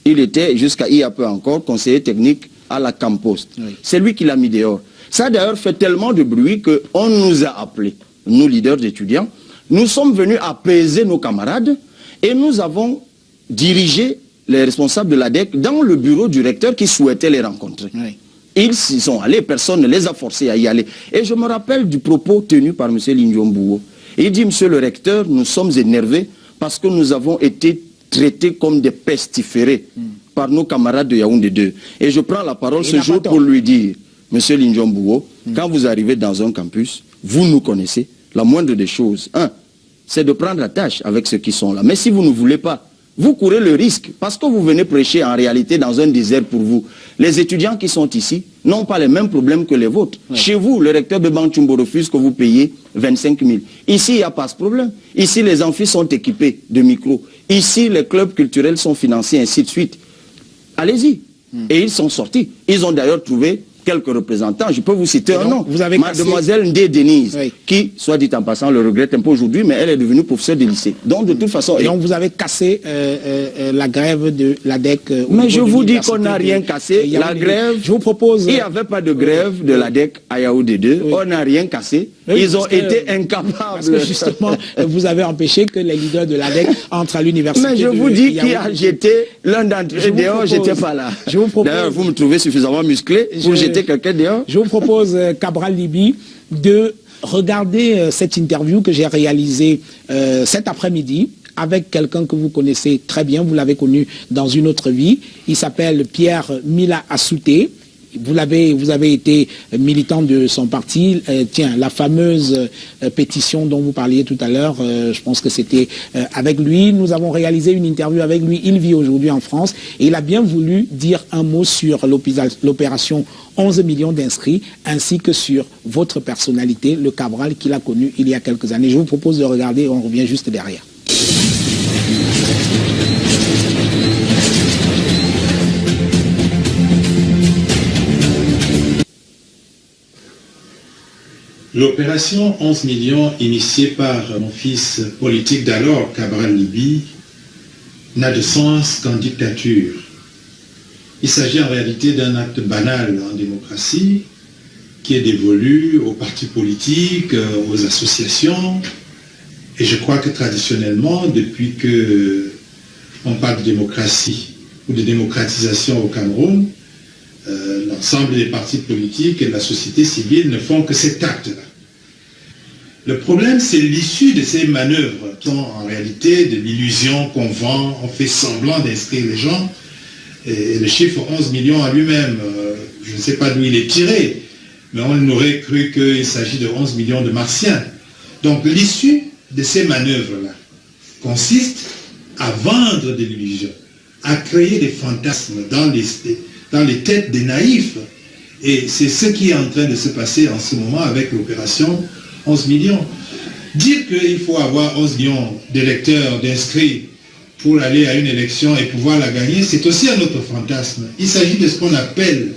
Il était jusqu'à il y a peu encore conseiller technique à la Campost. Oui. C'est lui qui l'a mis dehors. Ça a d'ailleurs fait tellement de bruit qu'on nous a appelés, nous leaders d'étudiants. Nous sommes venus apaiser nos camarades et nous avons dirigé les responsables de l'ADEC dans le bureau du recteur qui souhaitait les rencontrer. Oui. Ils y sont allés, personne ne les a forcés à y aller. Et je me rappelle du propos tenu par M. Lindion. Il dit, monsieur le recteur, nous sommes énervés parce que nous avons été traités comme des pestiférés par nos camarades de Yaoundé 2. Et je prends la parole ce jour pour lui dire, monsieur Lindion, quand vous arrivez dans un campus, vous nous connaissez, la moindre des choses, c'est de prendre la tâche avec ceux qui sont là. Mais si vous ne voulez pas, vous courez le risque, parce que vous venez prêcher en réalité dans un désert pour vous. Les étudiants qui sont ici n'ont pas les mêmes problèmes que les vôtres. Oui. Chez vous, le recteur de Banchumbo refuse que vous payiez 25 000. Ici, il n'y a pas ce problème. Ici, les amphis sont équipés de micros. Ici, les clubs culturels sont financés, ainsi de suite. Allez-y. Et ils sont sortis. Ils ont d'ailleurs trouvé quelques représentants. Je peux vous citer un nom. Mademoiselle Ndé Denise, qui, soit dit en passant, le regrette un peu aujourd'hui, mais elle est devenue professeure de lycée. Donc, de toute façon... Et donc, vous avez cassé la grève de l'ADEC. Mais je vous dis qu'on n'a rien cassé. La grève... Je vous propose... Il n'y avait pas de grève de l'ADEC à Yaoundé 2. On n'a rien cassé. Ils ont été incapables. Parce que justement, vous avez empêché que les leaders de l'ADEC entrent à l'université. Mais je vous dis qui a jeté l'un d'entre eux dehors, j'étais pas là. D'ailleurs, vous me trouvez suffisamment musclé pour jeter quelqu'un dehors. Je vous propose, Cabral Libye, de regarder cette interview que j'ai réalisée cet après-midi avec quelqu'un que vous connaissez très bien, vous l'avez connu dans une autre vie. Il s'appelle Pierre Mila Assouté. Vous avez été militant de son parti. Tiens, la fameuse pétition dont vous parliez tout à l'heure, je pense que c'était avec lui. Nous avons réalisé une interview avec lui. Il vit aujourd'hui en France et il a bien voulu dire un mot sur l'opération 11 millions d'inscrits, ainsi que sur votre personnalité, le Cabral qu'il a connu il y a quelques années. Je vous propose de regarder et on revient juste derrière. L'opération 11 millions initiée par mon fils politique d'alors, Cabral Libye, n'a de sens qu'en dictature. Il s'agit en réalité d'un acte banal en démocratie qui est dévolu aux partis politiques, aux associations. Et je crois que traditionnellement, depuis qu'on parle de démocratie ou de démocratisation au Cameroun, l'ensemble des partis politiques et de la société civile ne font que cet acte-là. Le problème, c'est l'issue de ces manœuvres, qui sont en réalité de l'illusion qu'on vend, on fait semblant d'inscrire les gens, et le chiffre 11 millions à lui-même, je ne sais pas d'où il est tiré, mais on aurait cru qu'il s'agit de 11 millions de martiens. Donc l'issue de ces manœuvres-là consiste à vendre de l'illusion, à créer des fantasmes dans les têtes des naïfs. Et c'est ce qui est en train de se passer en ce moment avec l'opération 11 millions. Dire qu'il faut avoir 11 millions d'électeurs, d'inscrits pour aller à une élection et pouvoir la gagner, c'est aussi un autre fantasme. Il s'agit de ce qu'on appelle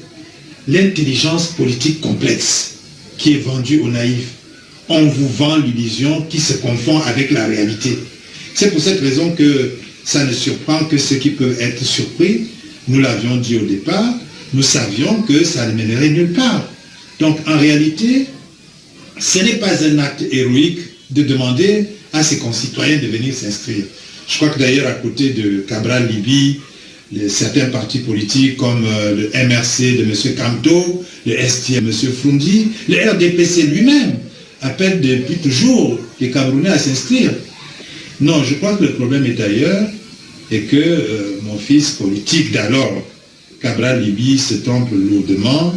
l'intelligence politique complexe qui est vendue aux naïfs. On vous vend l'illusion qui se confond avec la réalité. C'est pour cette raison que ça ne surprend que ceux qui peuvent être surpris Nous l'avions dit au départ, nous savions que ça ne mènerait nulle part. Donc en réalité, ce n'est pas un acte héroïque de demander à ses concitoyens de venir s'inscrire. Je crois que d'ailleurs à côté de Cabral Libye, certains partis politiques comme le MRC de M. Kamto, le ST de M. Frundi, le RDPC lui-même appelle depuis toujours les Camerounais à s'inscrire. Non, je crois que le problème est ailleurs et que mon fils politique d'alors, Cabral Libye, se trompe lourdement.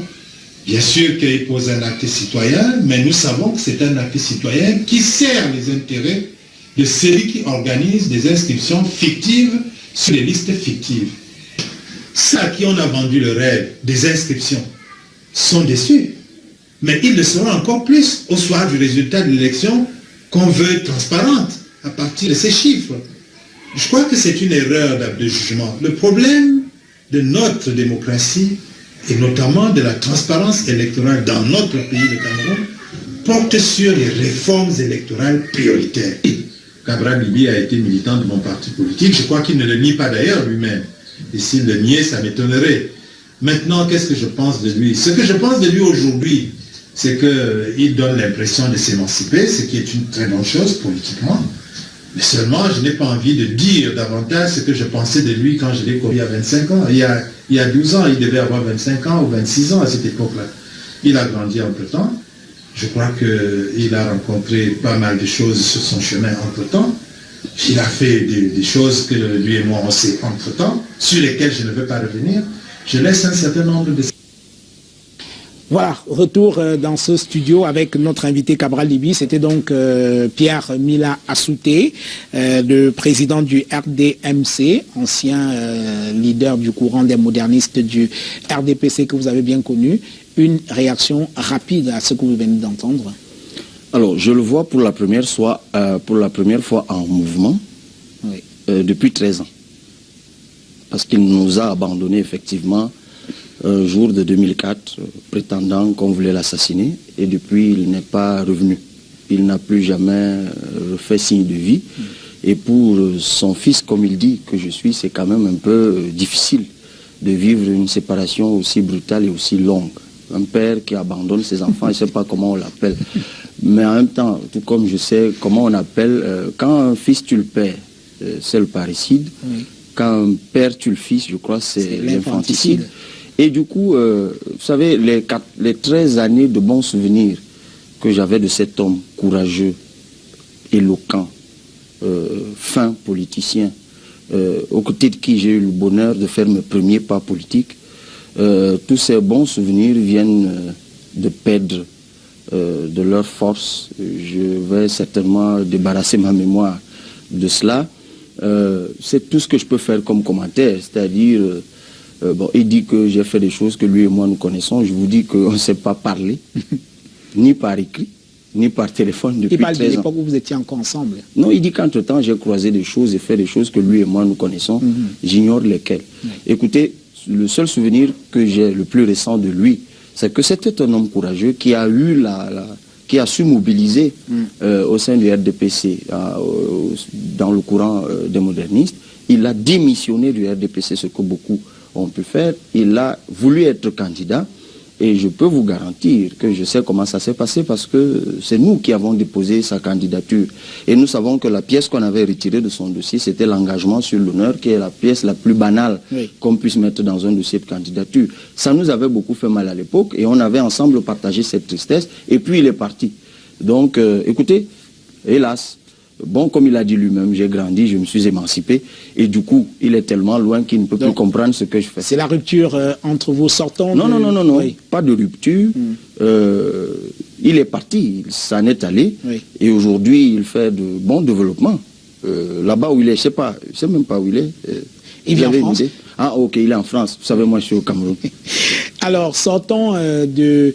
Bien sûr qu'il pose un acte citoyen, mais nous savons que c'est un acte citoyen qui sert les intérêts de celui qui organise des inscriptions fictives sur les listes fictives. Ceux à qui on a vendu le rêve des inscriptions sont déçus. Mais ils le seront encore plus au soir du résultat de l'élection qu'on veut transparente à partir de ces chiffres. Je crois que c'est une erreur de jugement. Le problème de notre démocratie et notamment de la transparence électorale dans notre pays, le Cameroun, porte sur les réformes électorales prioritaires. Cabral Libye a été militant de mon parti politique. Je crois qu'il ne le nie pas d'ailleurs lui-même. Et s'il le niait, ça m'étonnerait. Maintenant, qu'est-ce que je pense de lui? Ce que je pense de lui aujourd'hui, c'est qu'il donne l'impression de s'émanciper, ce qui est une très bonne chose politiquement. Mais seulement, je n'ai pas envie de dire davantage ce que je pensais de lui quand je l'ai connu à 25 ans. Il y a 12 ans, il devait avoir 25 ans ou 26 ans à cette époque-là. Il a grandi entre-temps. Je crois qu'il a rencontré pas mal de choses sur son chemin entre-temps. Il a fait des choses que lui et moi on sait entre-temps, sur lesquelles je ne veux pas revenir. Je laisse un certain nombre de... Voilà, retour dans ce studio avec notre invité Cabral Libye. C'était donc Pierre Mila Assouté, le président du RDMC, ancien leader du courant des modernistes du RDPC que vous avez bien connu. Une réaction rapide à ce que vous venez d'entendre? Alors, je le vois pour la première fois en mouvement, oui. Depuis 13 ans. Parce qu'il nous a abandonnés effectivement jour de 2004, prétendant qu'on voulait l'assassiner, et depuis il n'est pas revenu. Il n'a plus jamais fait signe de vie. Et pour son fils, comme il dit que je suis, c'est quand même un peu difficile de vivre une séparation aussi brutale et aussi longue. Un père qui abandonne ses enfants, je ne sais pas comment on l'appelle. Mais en même temps, tout comme je sais comment on appelle, quand un fils tue le père, c'est le parricide. Oui. Quand un père tue le fils, je crois, c'est l'infanticide. Et du coup, vous savez, les 13 années de bons souvenirs que j'avais de cet homme courageux, éloquent, fin politicien, aux côtés de qui j'ai eu le bonheur de faire mes premiers pas politiques, tous ces bons souvenirs viennent de perdre de leur force. Je vais certainement débarrasser ma mémoire de cela. C'est tout ce que je peux faire comme commentaire, c'est-à-dire, bon, il dit que j'ai fait des choses que lui et moi nous connaissons. Je vous dis qu'on ne sait pas parler, ni par écrit, ni par téléphone depuis 13 ans. Il parle de l'époque où vous étiez encore ensemble. Non, il dit qu'entre-temps, j'ai croisé des choses et fait des choses que lui et moi nous connaissons. J'ignore lesquelles. Écoutez, le seul souvenir que j'ai le plus récent de lui, c'est que c'était un homme courageux qui a eu qui a su mobiliser au sein du RDPC, dans le courant des modernistes. Il a démissionné du RDPC, ce que beaucoup ont pu faire. Il a voulu être candidat. Et je peux vous garantir que je sais comment ça s'est passé parce que c'est nous qui avons déposé sa candidature. Et nous savons que la pièce qu'on avait retirée de son dossier, c'était l'engagement sur l'honneur, qui est la pièce la plus banale qu'on puisse mettre dans un dossier de candidature. Ça nous avait beaucoup fait mal à l'époque et on avait ensemble partagé cette tristesse. Et puis il est parti. Donc, écoutez, hélas, bon, comme il a dit lui-même, j'ai grandi, je me suis émancipé. Et du coup, il est tellement loin qu'il ne peut plus comprendre ce que je fais. C'est la rupture entre vos sortants? Non, oui. Pas de rupture. Il est parti, il s'en est allé. Oui. Et aujourd'hui, il fait de bons développements. Là-bas où il est, je ne sais même pas où il est. Il vit en France? Ah, ok, il est en France. Vous savez, moi, je suis au Cameroun. Alors, sortons de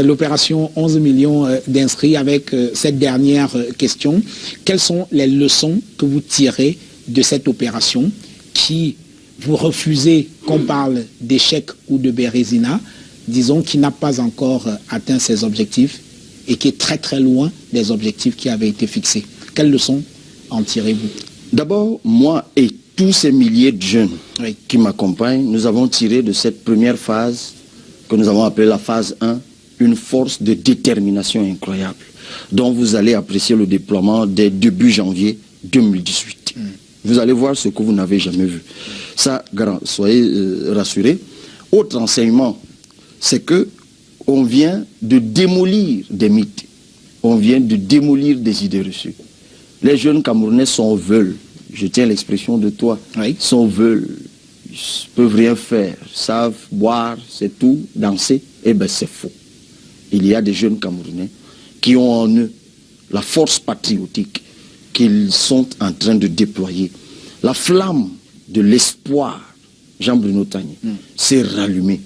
l'opération 11 millions d'inscrits avec cette dernière question. Quelles sont les leçons que vous tirez de cette opération qui vous refusez qu'on parle d'échec ou de bérésina, disons, qui n'a pas encore atteint ses objectifs et qui est très très loin des objectifs qui avaient été fixés? Quelles leçons en tirez-vous? D'abord, moi et tous ces milliers de jeunes qui m'accompagnent, nous avons tiré de cette première phase, que nous avons appelée la phase 1, une force de détermination incroyable, dont vous allez apprécier le déploiement dès début janvier 2018. Vous allez voir ce que vous n'avez jamais vu. Ça, soyez rassurés. Autre enseignement, c'est que on vient de démolir des mythes. On vient de démolir des idées reçues. Les jeunes Camerounais s'en veulent. Je tiens l'expression de toi. S'en veulent. Ils ne peuvent rien faire. Ils savent boire, c'est tout, danser. Eh bien, c'est faux. Il y a des jeunes Camerounais qui ont en eux la force patriotique qu'ils sont en train de déployer. La flamme de l'espoir, Jean-Bruno Tagné, s'est rallumée.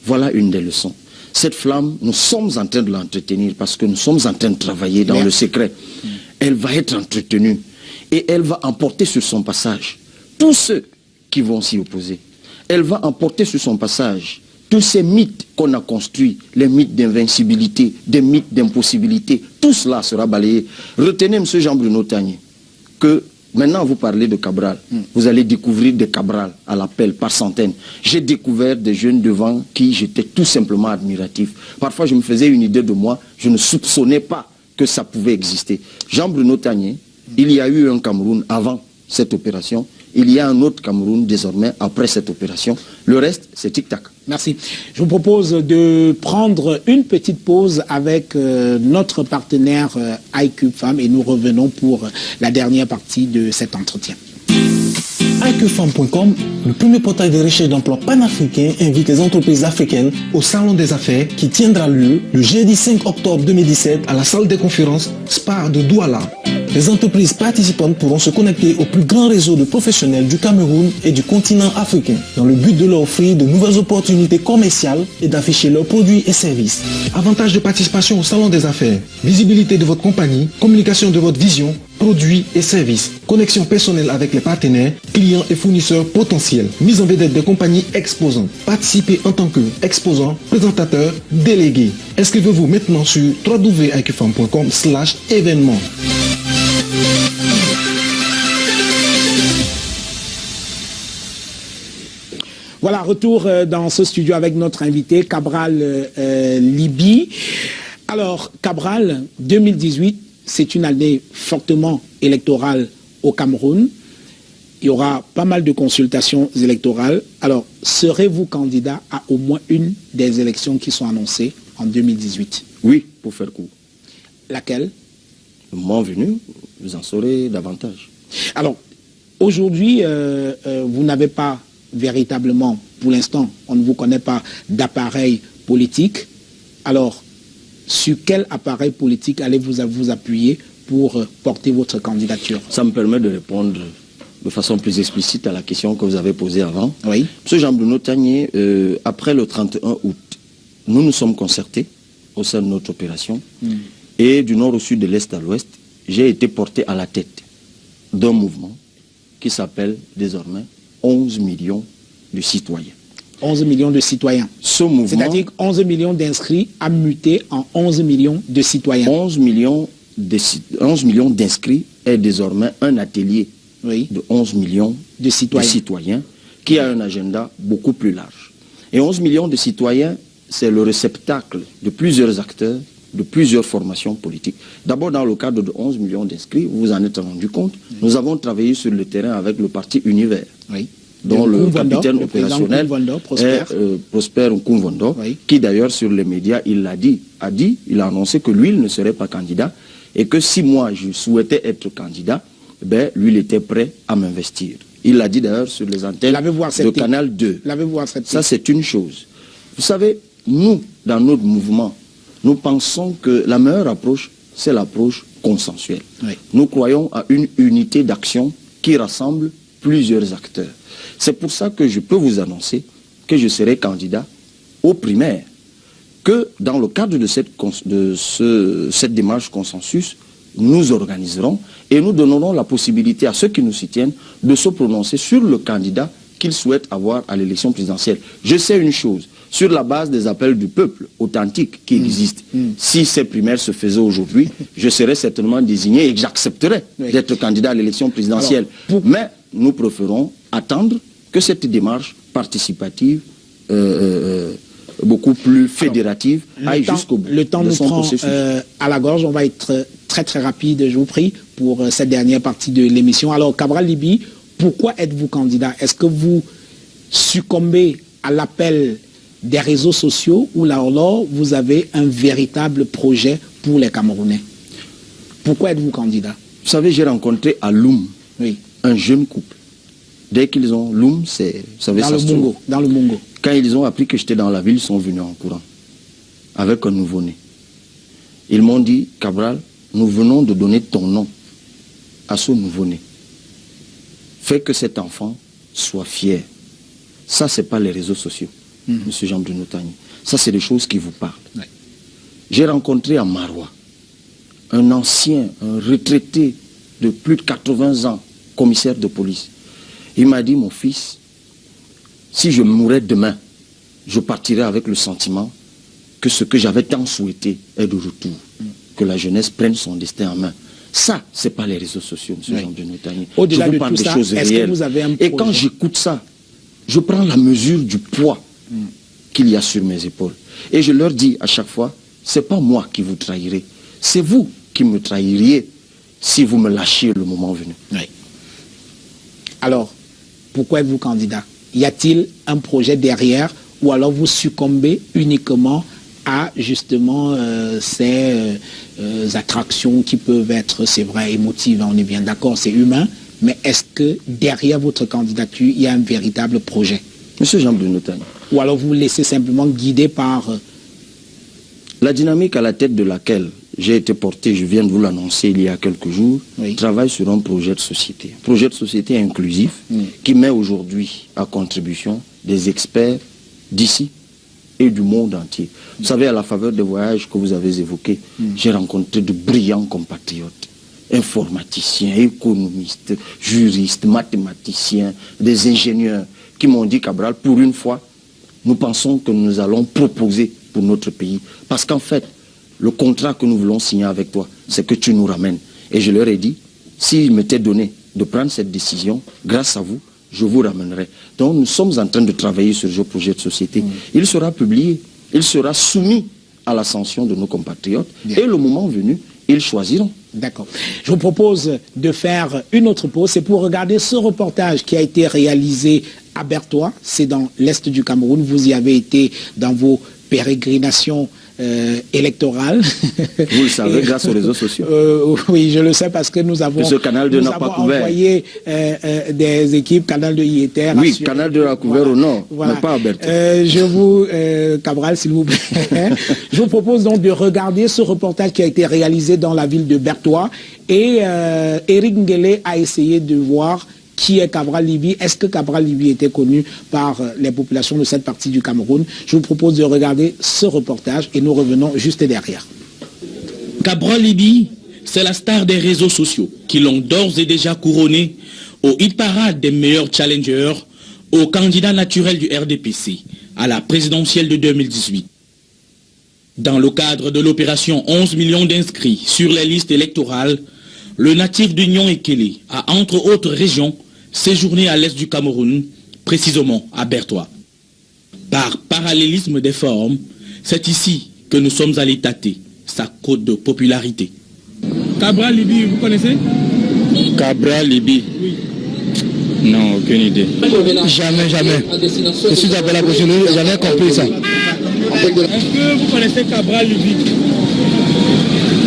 Voilà une des leçons. Cette flamme, nous sommes en train de l'entretenir parce que nous sommes en train de travailler dans le secret. Elle va être entretenue et elle va emporter sur son passage tous ceux qui vont s'y opposer. Elle va emporter sur son passage tous ces mythes qu'on a construits, les mythes d'invincibilité, des mythes d'impossibilité, tout cela sera balayé. Retenez, M. Jean-Bruno Tagné, que maintenant vous parlez de Cabral, vous allez découvrir des Cabral à l'appel par centaines. J'ai découvert des jeunes devant qui j'étais tout simplement admiratif. Parfois je me faisais une idée de moi, je ne soupçonnais pas que ça pouvait exister. Jean-Bruno Tagné, il y a eu un Cameroun avant cette opération, il y a un autre Cameroun désormais après cette opération. Le reste, c'est tic-tac. Merci. Je vous propose de prendre une petite pause avec notre partenaire iCube Femmes et nous revenons pour la dernière partie de cet entretien. iCubeFemme.com, le premier portail de recherche d'emploi panafricain, invite les entreprises africaines au Salon des Affaires qui tiendra lieu le jeudi 5 octobre 2017 à la salle des conférences SPAR de Douala. Les entreprises participantes pourront se connecter au plus grand réseau de professionnels du Cameroun et du continent africain dans le but de leur offrir de nouvelles opportunités commerciales et d'afficher leurs produits et services. Avantages de participation au Salon des Affaires, visibilité de votre compagnie, communication de votre vision, produits et services, connexion personnelle avec les partenaires, clients et fournisseurs potentiels, mise en vedette des compagnies exposantes. Participez en tant qu'exposant, présentateur, délégué. Inscrivez-vous maintenant sur www.iqfam.com/événements. Voilà, retour dans ce studio avec notre invité, Cabral Liby. Alors, Cabral, 2018, c'est une année fortement électorale au Cameroun. Il y aura pas mal de consultations électorales. Alors, serez-vous candidat à au moins une des élections qui sont annoncées en 2018? Oui, pour faire court. Laquelle? Le moment venu, vous en saurez davantage. Alors, aujourd'hui, vous n'avez pas véritablement, pour l'instant, on ne vous connaît pas d'appareil politique. Alors, sur quel appareil politique allez-vous vous appuyer pour porter votre candidature? Ça me permet de répondre de façon plus explicite à la question que vous avez posée avant. Oui. Monsieur Jean-Bruno Tagné, après le 31 août, nous nous sommes concertés au sein de notre opération. Et du nord au sud, de l'est à l'ouest, j'ai été porté à la tête d'un mouvement qui s'appelle désormais 11 millions de citoyens. 11 millions de citoyens. Ce mouvement... C'est-à-dire 11 millions d'inscrits à muter en 11 millions de citoyens. 11 millions d'inscrits est désormais un atelier de 11 millions de citoyens qui a un agenda beaucoup plus large. Et 11 millions de citoyens, c'est le réceptacle de plusieurs acteurs, de plusieurs formations politiques. D'abord, dans le cadre de 11 millions d'inscrits, vous vous en êtes rendu compte, nous avons travaillé sur le terrain avec le parti Univers, dont le capitaine opérationnel est Prosper Nkumvondo, qui d'ailleurs sur les médias, il a annoncé que lui, il ne serait pas candidat, et que si moi, je souhaitais être candidat, ben, lui, il était prêt à m'investir. Il l'a dit d'ailleurs sur les antennes de Canal 2. Ça, c'est une chose. Vous savez, nous, dans notre mouvement, nous pensons que la meilleure approche, c'est l'approche consensuelle. Nous croyons à une unité d'action qui rassemble plusieurs acteurs. C'est pour ça que je peux vous annoncer que je serai candidat aux primaires, que dans le cadre de cette démarche consensus, nous organiserons et nous donnerons la possibilité à ceux qui nous soutiennent de se prononcer sur le candidat qu'ils souhaitent avoir à l'élection présidentielle. Je sais une chose, sur la base des appels du peuple authentique qui existent, si ces primaires se faisaient aujourd'hui, je serais certainement désigné et j'accepterais d'être candidat à l'élection présidentielle. Mais nous préférons attendre que cette démarche participative, beaucoup plus fédérative, aille jusqu'au bout. Le temps nous prend à la gorge. On va être très très rapide, je vous prie, pour cette dernière partie de l'émission. Alors, Cabral Libby, pourquoi êtes-vous candidat? Est-ce que vous succombez à l'appel des réseaux sociaux ou là alors vous avez un véritable projet pour les Camerounais? Pourquoi êtes-vous candidat? Vous savez, j'ai rencontré à Loum un jeune couple. Dès qu'ils ont... Loum, c'est... Vous savez, dans le Mungo. Quand ils ont appris que j'étais dans la ville, ils sont venus en courant avec un nouveau-né. Ils m'ont dit, Cabral, nous venons de donner ton nom à ce nouveau-né. Fais que cet enfant soit fier. Ça, ce n'est pas les réseaux sociaux, Monsieur Jean-Bruno Tagny. Ça, c'est des choses qui vous parlent. Ouais. J'ai rencontré à Marois un ancien, un retraité de plus de 80 ans, commissaire de police. Il m'a dit, mon fils, si je mourais demain, je partirai avec le sentiment que ce que j'avais tant souhaité est de retour. Que la jeunesse prenne son destin en main. Ça, ce n'est pas les réseaux sociaux, M. Jean-Bruno Tagny. Au-delà de parle tout des ça, choses réelles. Vous avez un Et quand j'écoute ça, je prends la mesure du poids qu'il y a sur mes épaules. Et je leur dis à chaque fois, ce n'est pas moi qui vous trahirai, c'est vous qui me trahiriez si vous me lâchiez le moment venu. Oui. Alors, pourquoi êtes-vous candidat? Y a-t-il un projet derrière ou alors vous succombez uniquement à justement ces attractions qui peuvent être, c'est vrai, émotives, on est bien d'accord, c'est humain, mais est-ce que derrière votre candidature, il y a un véritable projet? Monsieur Jean-Bruno Tagny. Ou alors vous vous laissez simplement guider par... La dynamique à la tête de laquelle j'ai été porté, je viens de vous l'annoncer il y a quelques jours, travaille sur un projet de société. Un projet de société inclusif qui met aujourd'hui à contribution des experts d'ici et du monde entier. Vous savez, à la faveur des voyages que vous avez évoqués, j'ai rencontré de brillants compatriotes, informaticiens, économistes, juristes, mathématiciens, des ingénieurs qui m'ont dit, Cabral, pour une fois, nous pensons que nous allons proposer pour notre pays. Parce qu'en fait, le contrat que nous voulons signer avec toi, c'est que tu nous ramènes. Et je leur ai dit, s'il m'était donné de prendre cette décision, grâce à vous, je vous ramènerai. Donc nous sommes en train de travailler sur ce projet de société. Il sera publié, il sera soumis à la sanction de nos compatriotes. Bien. Et le moment venu, ils choisiront. D'accord. Je vous propose de faire une autre pause. C'est pour regarder ce reportage qui a été réalisé à Bertoua. C'est dans l'Est du Cameroun. Vous y avez été dans vos pérégrinations électorales. Vous le savez, grâce aux réseaux sociaux. Oui, je le sais parce que nous avons, ce canal 2 n'a pas couvert. Envoyé des équipes, Canal 2 y était. Oui, Canal 2 a couvert au nord, mais pas à Bertoua. Je vous, Cabral, s'il vous plaît, je vous propose donc de regarder ce reportage qui a été réalisé dans la ville de Bertoua. Et Eric Ngele a essayé de voir qui est Cabral Libby. Est-ce que Cabral Libby était connu par les populations de cette partie du Cameroun? Je vous propose de regarder ce reportage et nous revenons juste derrière. Cabral Libby, c'est la star des réseaux sociaux qui l'ont d'ores et déjà couronné au hit parade des meilleurs challengers, au candidat naturel du RDPC à la présidentielle de 2018. Dans le cadre de l'opération 11 millions d'inscrits sur les listes électorales, le natif d'Union Ekele a, entre autres régions, séjourné à l'est du Cameroun, précisément à Bertoua. Par parallélisme des formes, c'est ici que nous sommes allés tâter sa cote de popularité. Cabral Libby, vous connaissez? Cabral Libby? Oui. Non, aucune idée. Jamais, jamais. Je suis d'abord la prochaine, j'avais compris ça. Est-ce que vous connaissez Cabral Libby?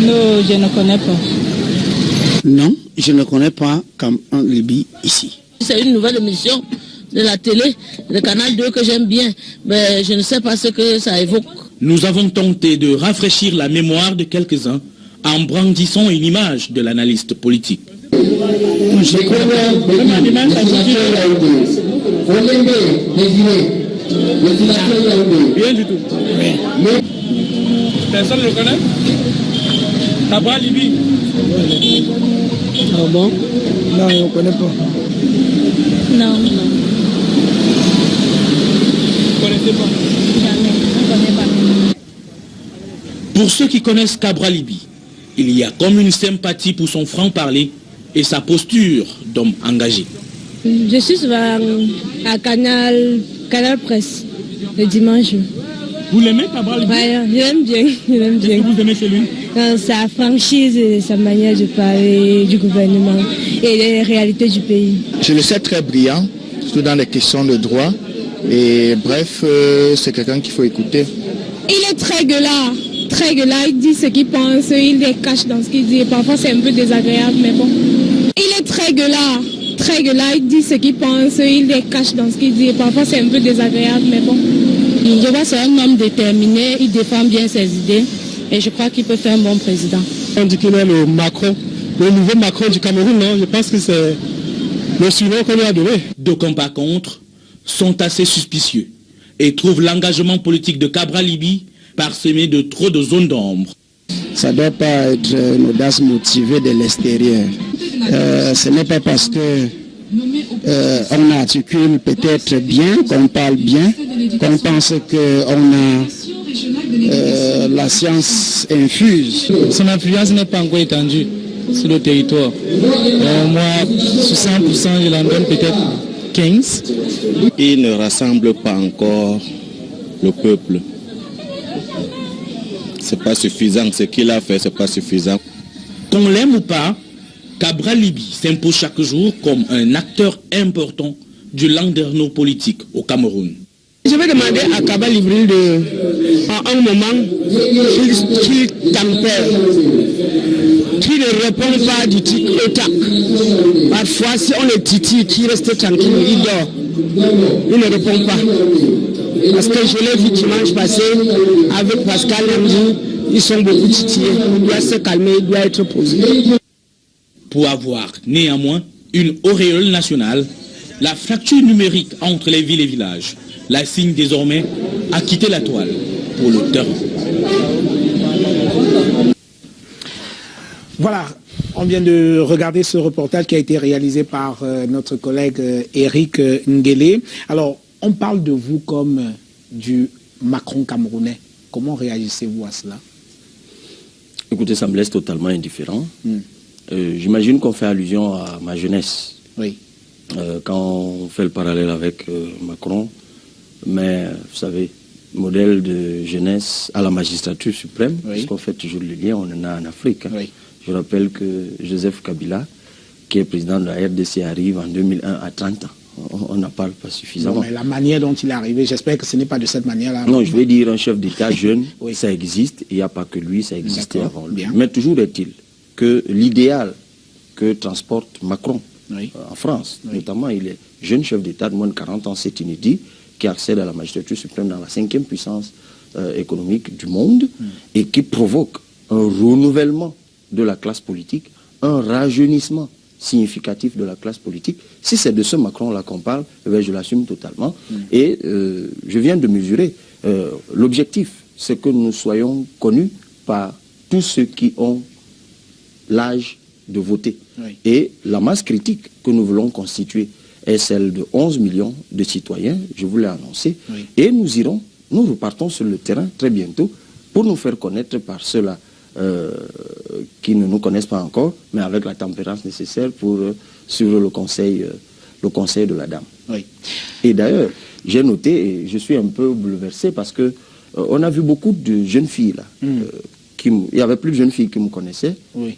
Non, je ne connais pas. Non, je ne connais pas Cabral Libby ici. C'est une nouvelle émission de la télé, le canal 2 que j'aime bien, mais je ne sais pas ce que ça évoque. Nous avons tenté de rafraîchir la mémoire de quelques-uns en brandissant une image de l'analyste politique. Bien du tout. Personne ne le connaît? Cabral Libby? Ah bon? Non, on ne connaît pas. Non, non. Vous ne connaissez pas? Jamais, je ne connais pas. Pour ceux qui connaissent Cabral Libby, il y a comme une sympathie pour son franc-parler et sa posture d'homme engagé. Je suis souvent à Canal Presse, le dimanche. Vous l'aimez, Cabral Libby? Ouais, je l'aime bien. Qu'est-ce que vous aimez chez lui? Sa franchise et sa manière de parler du gouvernement et les réalités du pays. Je le sais très brillant, surtout dans les questions de droit. Et bref, c'est quelqu'un qu'il faut écouter. Il est très gueulard, il dit ce qu'il pense, il les cache dans ce qu'il dit. Parfois c'est un peu désagréable, mais bon. Il est très gueulard, il dit ce qu'il pense, il les cache dans ce qu'il dit. Parfois c'est un peu désagréable, mais bon. Je vois c'est un homme déterminé, il défend bien ses idées et je crois qu'il peut faire un bon président. On dit qu'il est le Macron, le nouveau Macron du Cameroun, non? Je pense que c'est le surnom qu'on lui a donné. D'aucuns par contre sont assez suspicieux et trouvent l'engagement politique de Cabral Libby parsemé de trop de zones d'ombre. Ça ne doit pas être une audace motivée de l'extérieur. Ce n'est pas parce que on articule peut-être bien, qu'on parle bien, qu'on pense qu'on a la science infuse. Son influence n'est pas encore étendue sur le territoire. Moi, sur 100%, je l'en donne peut-être 15. Il ne rassemble pas encore le peuple. C'est pas suffisant. Ce qu'il a fait, c'est pas suffisant. Qu'on l'aime ou pas, Cabral Libby s'impose chaque jour comme un acteur important du landerneau politique au Cameroun. Je vais demander à Cabral Libby à un moment qu'il tempère, qu'il ne répond pas du tic au tac. Parfois, si on le titille, qu'il reste tranquille, il dort. Il ne répond pas. Parce que je l'ai vu dimanche passé avec Pascal Lemdi, ils sont beaucoup titillés. Il doit se calmer, il doit être posé. Pour avoir néanmoins une auréole nationale, la fracture numérique entre les villes et villages la signe désormais à quitter la toile pour le terrain. Voilà, on vient de regarder ce reportage qui a été réalisé par notre collègue Eric Ngele. Alors, on parle de vous comme du Macron camerounais. Comment réagissez-vous à cela? Écoutez, ça me laisse totalement indifférent. J'imagine qu'on fait allusion à ma jeunesse. Oui. Quand on fait le parallèle avec Macron, mais vous savez, modèle de jeunesse à la magistrature suprême, oui. Puisqu'on fait toujours le lien, on en a en Afrique. Hein. Oui. Je rappelle que Joseph Kabila, qui est président de la RDC, arrive en 2001 à 30 ans. On n'en parle pas suffisamment. Non, mais la manière dont il est arrivé, j'espère que ce n'est pas de cette manière-là. Non, je vais dire un chef d'État jeune, oui. Ça existe, il n'y a pas que lui, ça existait avant lui. Bien. Mais toujours est-il que l'idéal que transporte Macron, oui. En France, oui. Notamment, il est jeune chef d'État de moins de 40 ans, c'est inédit, qui accède à la magistrature suprême dans la 5e puissance économique du monde et qui provoque un renouvellement de la classe politique, un rajeunissement significatif de la classe politique. Si c'est de ce Macron-là qu'on parle, eh bien, je l'assume totalement. Et je viens de mesurer l'objectif, c'est que nous soyons connus par tous ceux qui ont l'âge de voter. Oui. Et la masse critique que nous voulons constituer est celle de 11 millions de citoyens, je vous l'ai annoncé, oui. Et nous repartons sur le terrain très bientôt pour nous faire connaître par ceux-là qui ne nous connaissent pas encore, mais avec la tempérance nécessaire pour suivre le conseil de la dame. Oui. Et d'ailleurs, j'ai noté, et je suis un peu bouleversé parce que on a vu beaucoup de jeunes filles là. Il y avait plus de jeunes filles qui me connaissaient. Oui.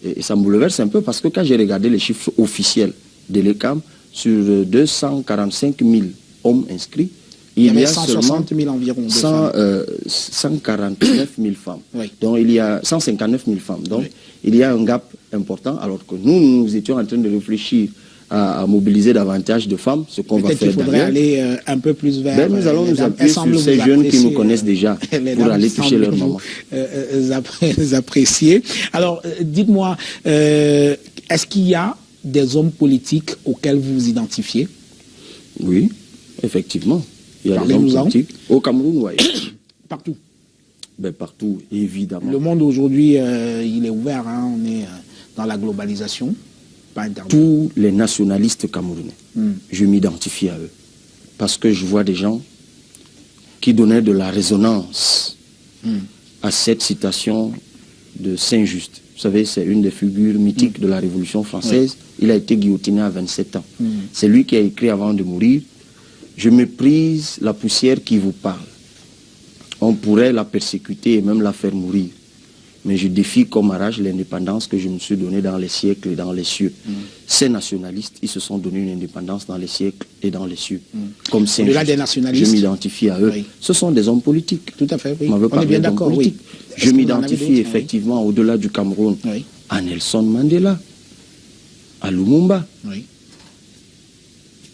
Et ça me bouleverse un peu parce que quand j'ai regardé les chiffres officiels de l'ECAM, sur 245 000 hommes inscrits, il y avait 160 000 environ. 149 000 femmes. Oui. Donc il y a 159 000 femmes. Donc oui. Il y a un gap important alors que nous étions en train de réfléchir à mobiliser davantage de femmes, ce qu'on va faire. Peut-être qu'il faudrait aller un peu plus vers... nous allons nous appuyer sur ces jeunes qui nous connaissent déjà pour aller toucher leur maman. Apprécier. Alors, dites-moi, est-ce qu'il y a des hommes politiques auxquels vous vous identifiez? Oui, effectivement. Il y a des hommes politiques. Au Cameroun, oui. Partout. Ben, partout, évidemment. Le monde aujourd'hui, il est ouvert. Hein, on est dans la globalisation. Tous les nationalistes camerounais, je m'identifie à eux. Parce que je vois des gens qui donnaient de la résonance à cette citation de Saint-Just, Vous savez, c'est une des figures mythiques de la Révolution française. Il a été guillotiné à 27 ans. C'est lui qui a écrit avant de mourir « Je méprise la poussière qui vous parle. On pourrait la persécuter et même la faire mourir. Mais je défie comme arrache l'indépendance que je me suis donnée dans les siècles et dans les cieux. » Ces nationalistes, ils se sont donné une indépendance dans les siècles et dans les cieux. Comme c'est des nationalistes, je m'identifie à eux. Ce sont des hommes politiques. Tout à fait, oui. On est bien d'accord, oui. Je m'identifie effectivement au-delà du Cameroun à Nelson Mandela, à Lumumba.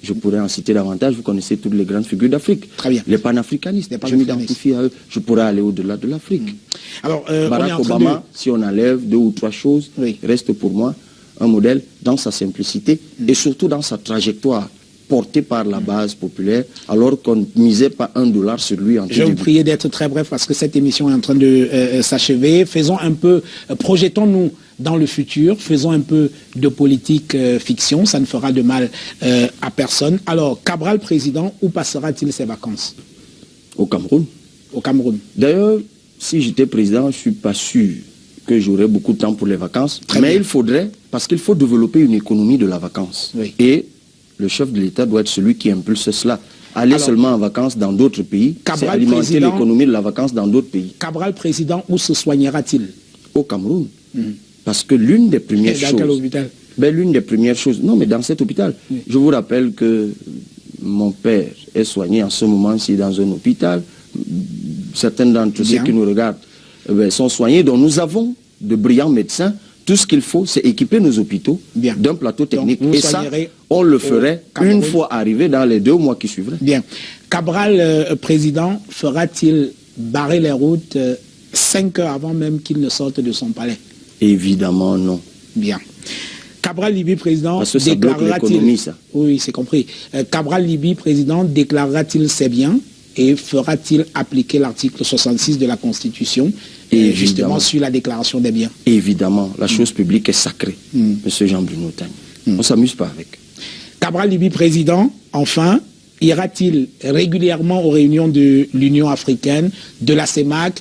Je pourrais en citer davantage, vous connaissez toutes les grandes figures d'Afrique. Très bien. Les panafricanistes, je m'identifie à eux. Je pourrais aller au-delà de l'Afrique. Alors, Barack Obama, si on enlève 2 ou 3 choses, reste pour moi un modèle dans sa simplicité et surtout dans sa trajectoire portée par la base populaire, alors qu'on ne misait pas $1 sur lui en tout début. Je vais vous prier d'être très bref parce que cette émission est en train de s'achever. Faisons un peu, projetons-nous dans le futur, faisons un peu de politique fiction, ça ne fera de mal à personne. Alors, Cabral président, où passera-t-il ses vacances? Au Cameroun. Au Cameroun. D'ailleurs, si j'étais président, je ne suis pas sûr que j'aurais beaucoup de temps pour les vacances. Mais il faudrait, parce qu'il faut développer une économie de la vacance. Et le chef de l'État doit être celui qui impulse cela. Aller seulement en vacances dans d'autres pays, c'est alimenter l'économie de la vacance dans d'autres pays. Cabral président, où se soignera-t-il? Au Cameroun. Parce que l'une des premières choses... Dans quel hôpital? L'une des premières choses... Non, mais dans cet hôpital. Je vous rappelle que mon père est soigné en ce moment-ci dans un hôpital. Certains d'entre ceux qui nous regardent sont soignés. Donc nous avons de brillants médecins. Tout ce qu'il faut, c'est équiper nos hôpitaux d'un plateau technique. Et ça, on le ferait une fois arrivé dans les 2 mois qui suivraient. Bien. Cabral, président, fera-t-il barrer les routes 5 heures avant même qu'il ne sorte de son palais? Évidemment, non. Bien. Cabral Libi, président, parce que ça bloque l'économie, ça. Oui, c'est compris. Cabral Libi, président, déclarera-t-il ses biens et fera-t-il appliquer l'article 66 de la Constitution justement sur la déclaration des biens? Évidemment, la chose publique est sacrée, Monsieur Jean-Bruno Tagne. On ne s'amuse pas avec. Cabral Libi, président, enfin, ira-t-il régulièrement aux réunions de l'Union africaine, de la CEMAC,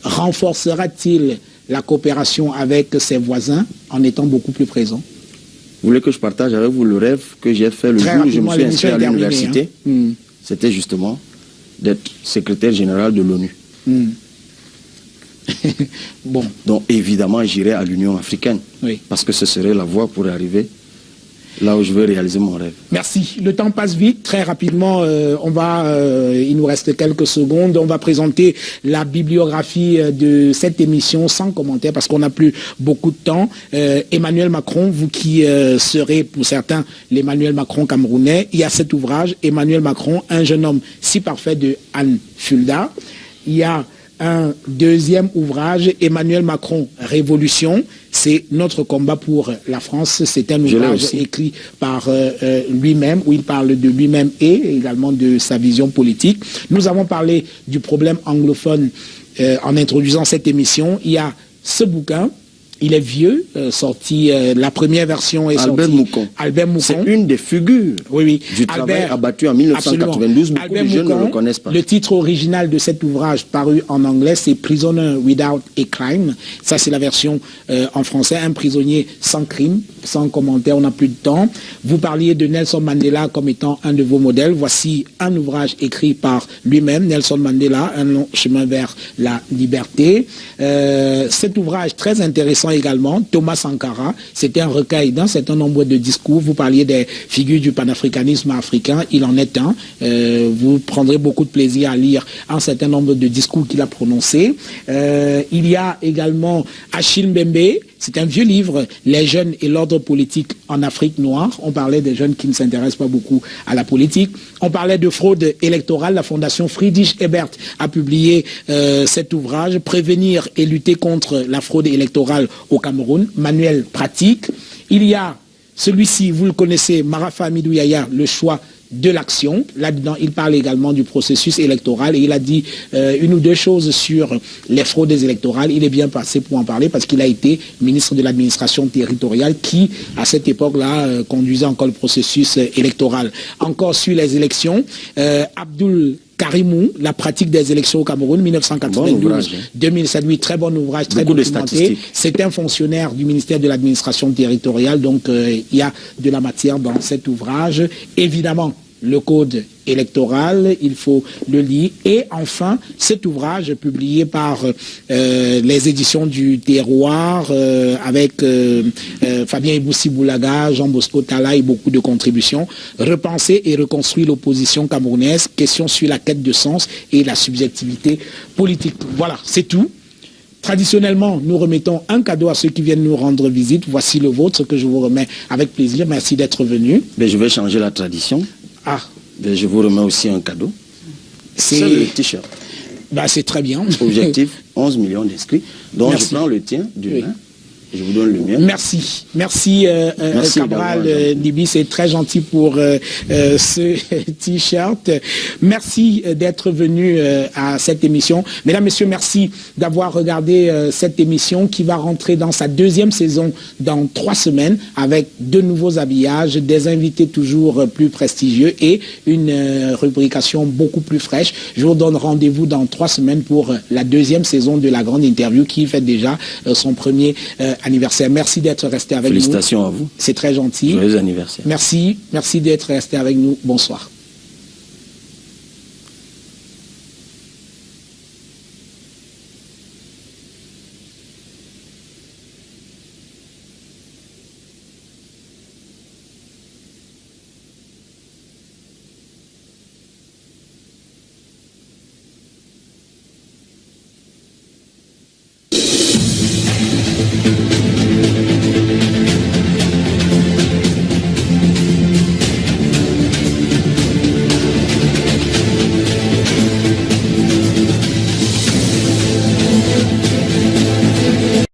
renforcera-t-il la coopération avec ses voisins en étant beaucoup plus présent? Vous voulez que je partage avec vous le rêve que j'ai fait le jour où je me suis inscrit à l'université? C'était justement d'être secrétaire général de l'ONU. Bon. Donc évidemment, j'irai à l'Union africaine. Parce que ce serait la voie pour arriver là où je veux réaliser mon rêve. Merci. Le temps passe vite. Très rapidement, il nous reste quelques secondes. On va présenter la bibliographie de cette émission sans commentaire parce qu'on n'a plus beaucoup de temps. Emmanuel Macron, vous qui serez pour certains l'Emmanuel Macron camerounais, il y a cet ouvrage, Emmanuel Macron, un jeune homme si parfait, de Anne Fulda. Il y a un deuxième ouvrage, Emmanuel Macron, Révolution, c'est notre combat pour la France. C'est un ouvrage écrit par lui-même, où il parle de lui-même et également de sa vision politique. Nous avons parlé du problème anglophone en introduisant cette émission. Il y a ce bouquin, il est vieux, sorti, la première version est Albert sortie. Moucon. Albert Moucon. C'est une des figures du travail abattu en 1992. Beaucoup de jeunes ne le connaissent pas. Le titre original de cet ouvrage paru en anglais, c'est Prisoner Without a Crime. Ça, c'est la version en français. Un prisonnier sans crime, sans commentaire, on n'a plus de temps. Vous parliez de Nelson Mandela comme étant un de vos modèles. Voici un ouvrage écrit par lui-même, Nelson Mandela, Un long chemin vers la liberté. Cet ouvrage très intéressant également, Thomas Sankara, c'était un recueil d'un certain nombre de discours. Vous parliez des figures du panafricanisme africain, il en est un. Vous prendrez beaucoup de plaisir à lire un certain nombre de discours qu'il a prononcés. Il y a également Achille Mbembe, c'est un vieux livre, Les jeunes et l'ordre politique en Afrique noire. On parlait des jeunes qui ne s'intéressent pas beaucoup à la politique. On parlait de fraude électorale. La fondation Friedrich Ebert a publié cet ouvrage, Prévenir et lutter contre la fraude électorale au Cameroun, manuel pratique. Il y a celui-ci, vous le connaissez, Marafa Amidou Yaya, Le choix de l'action. Là-dedans, il parle également du processus électoral et il a dit une ou deux choses sur les fraudes électorales. Il est bien passé pour en parler parce qu'il a été ministre de l'administration territoriale qui, à cette époque-là, conduisait encore le processus électoral. Encore sur les élections, Abdoul Karimou, la pratique des élections au Cameroun, 1992-2007. Oui, très bon ouvrage, très documenté. C'est un fonctionnaire du ministère de l'administration territoriale, donc il y a de la matière dans cet ouvrage. Évidemment, le code électoral, il faut le lire. Et enfin, cet ouvrage publié par les éditions du Terroir avec Fabien Iboussi-Boulaga, Jean-Bosco Tala et beaucoup de contributions. Repenser et reconstruire l'opposition camerounaise, question sur la quête de sens et la subjectivité politique. Voilà, c'est tout. Traditionnellement, nous remettons un cadeau à ceux qui viennent nous rendre visite. Voici le vôtre que je vous remets avec plaisir. Merci d'être venu. Mais je vais changer la tradition. Ah. Je vous remets aussi un cadeau. C'est le t-shirt. Bah, c'est très bien. Objectif, 11 millions d'inscrits. Donc je prends le tien demain. Je vous donne le mien. Merci. Merci, Cabral Libi. C'est très gentil pour ce t-shirt. Merci d'être venu à cette émission. Mesdames, Messieurs, merci d'avoir regardé cette émission qui va rentrer dans sa deuxième saison dans 3 semaines avec de nouveaux habillages, des invités toujours plus prestigieux et une rubrication beaucoup plus fraîche. Je vous donne rendez-vous dans 3 semaines pour la deuxième saison de la grande interview qui fait déjà son premier anniversaire. Merci d'être resté avec nous. Félicitations à vous. C'est très gentil. Joyeux anniversaire. Merci d'être resté avec nous. Bonsoir.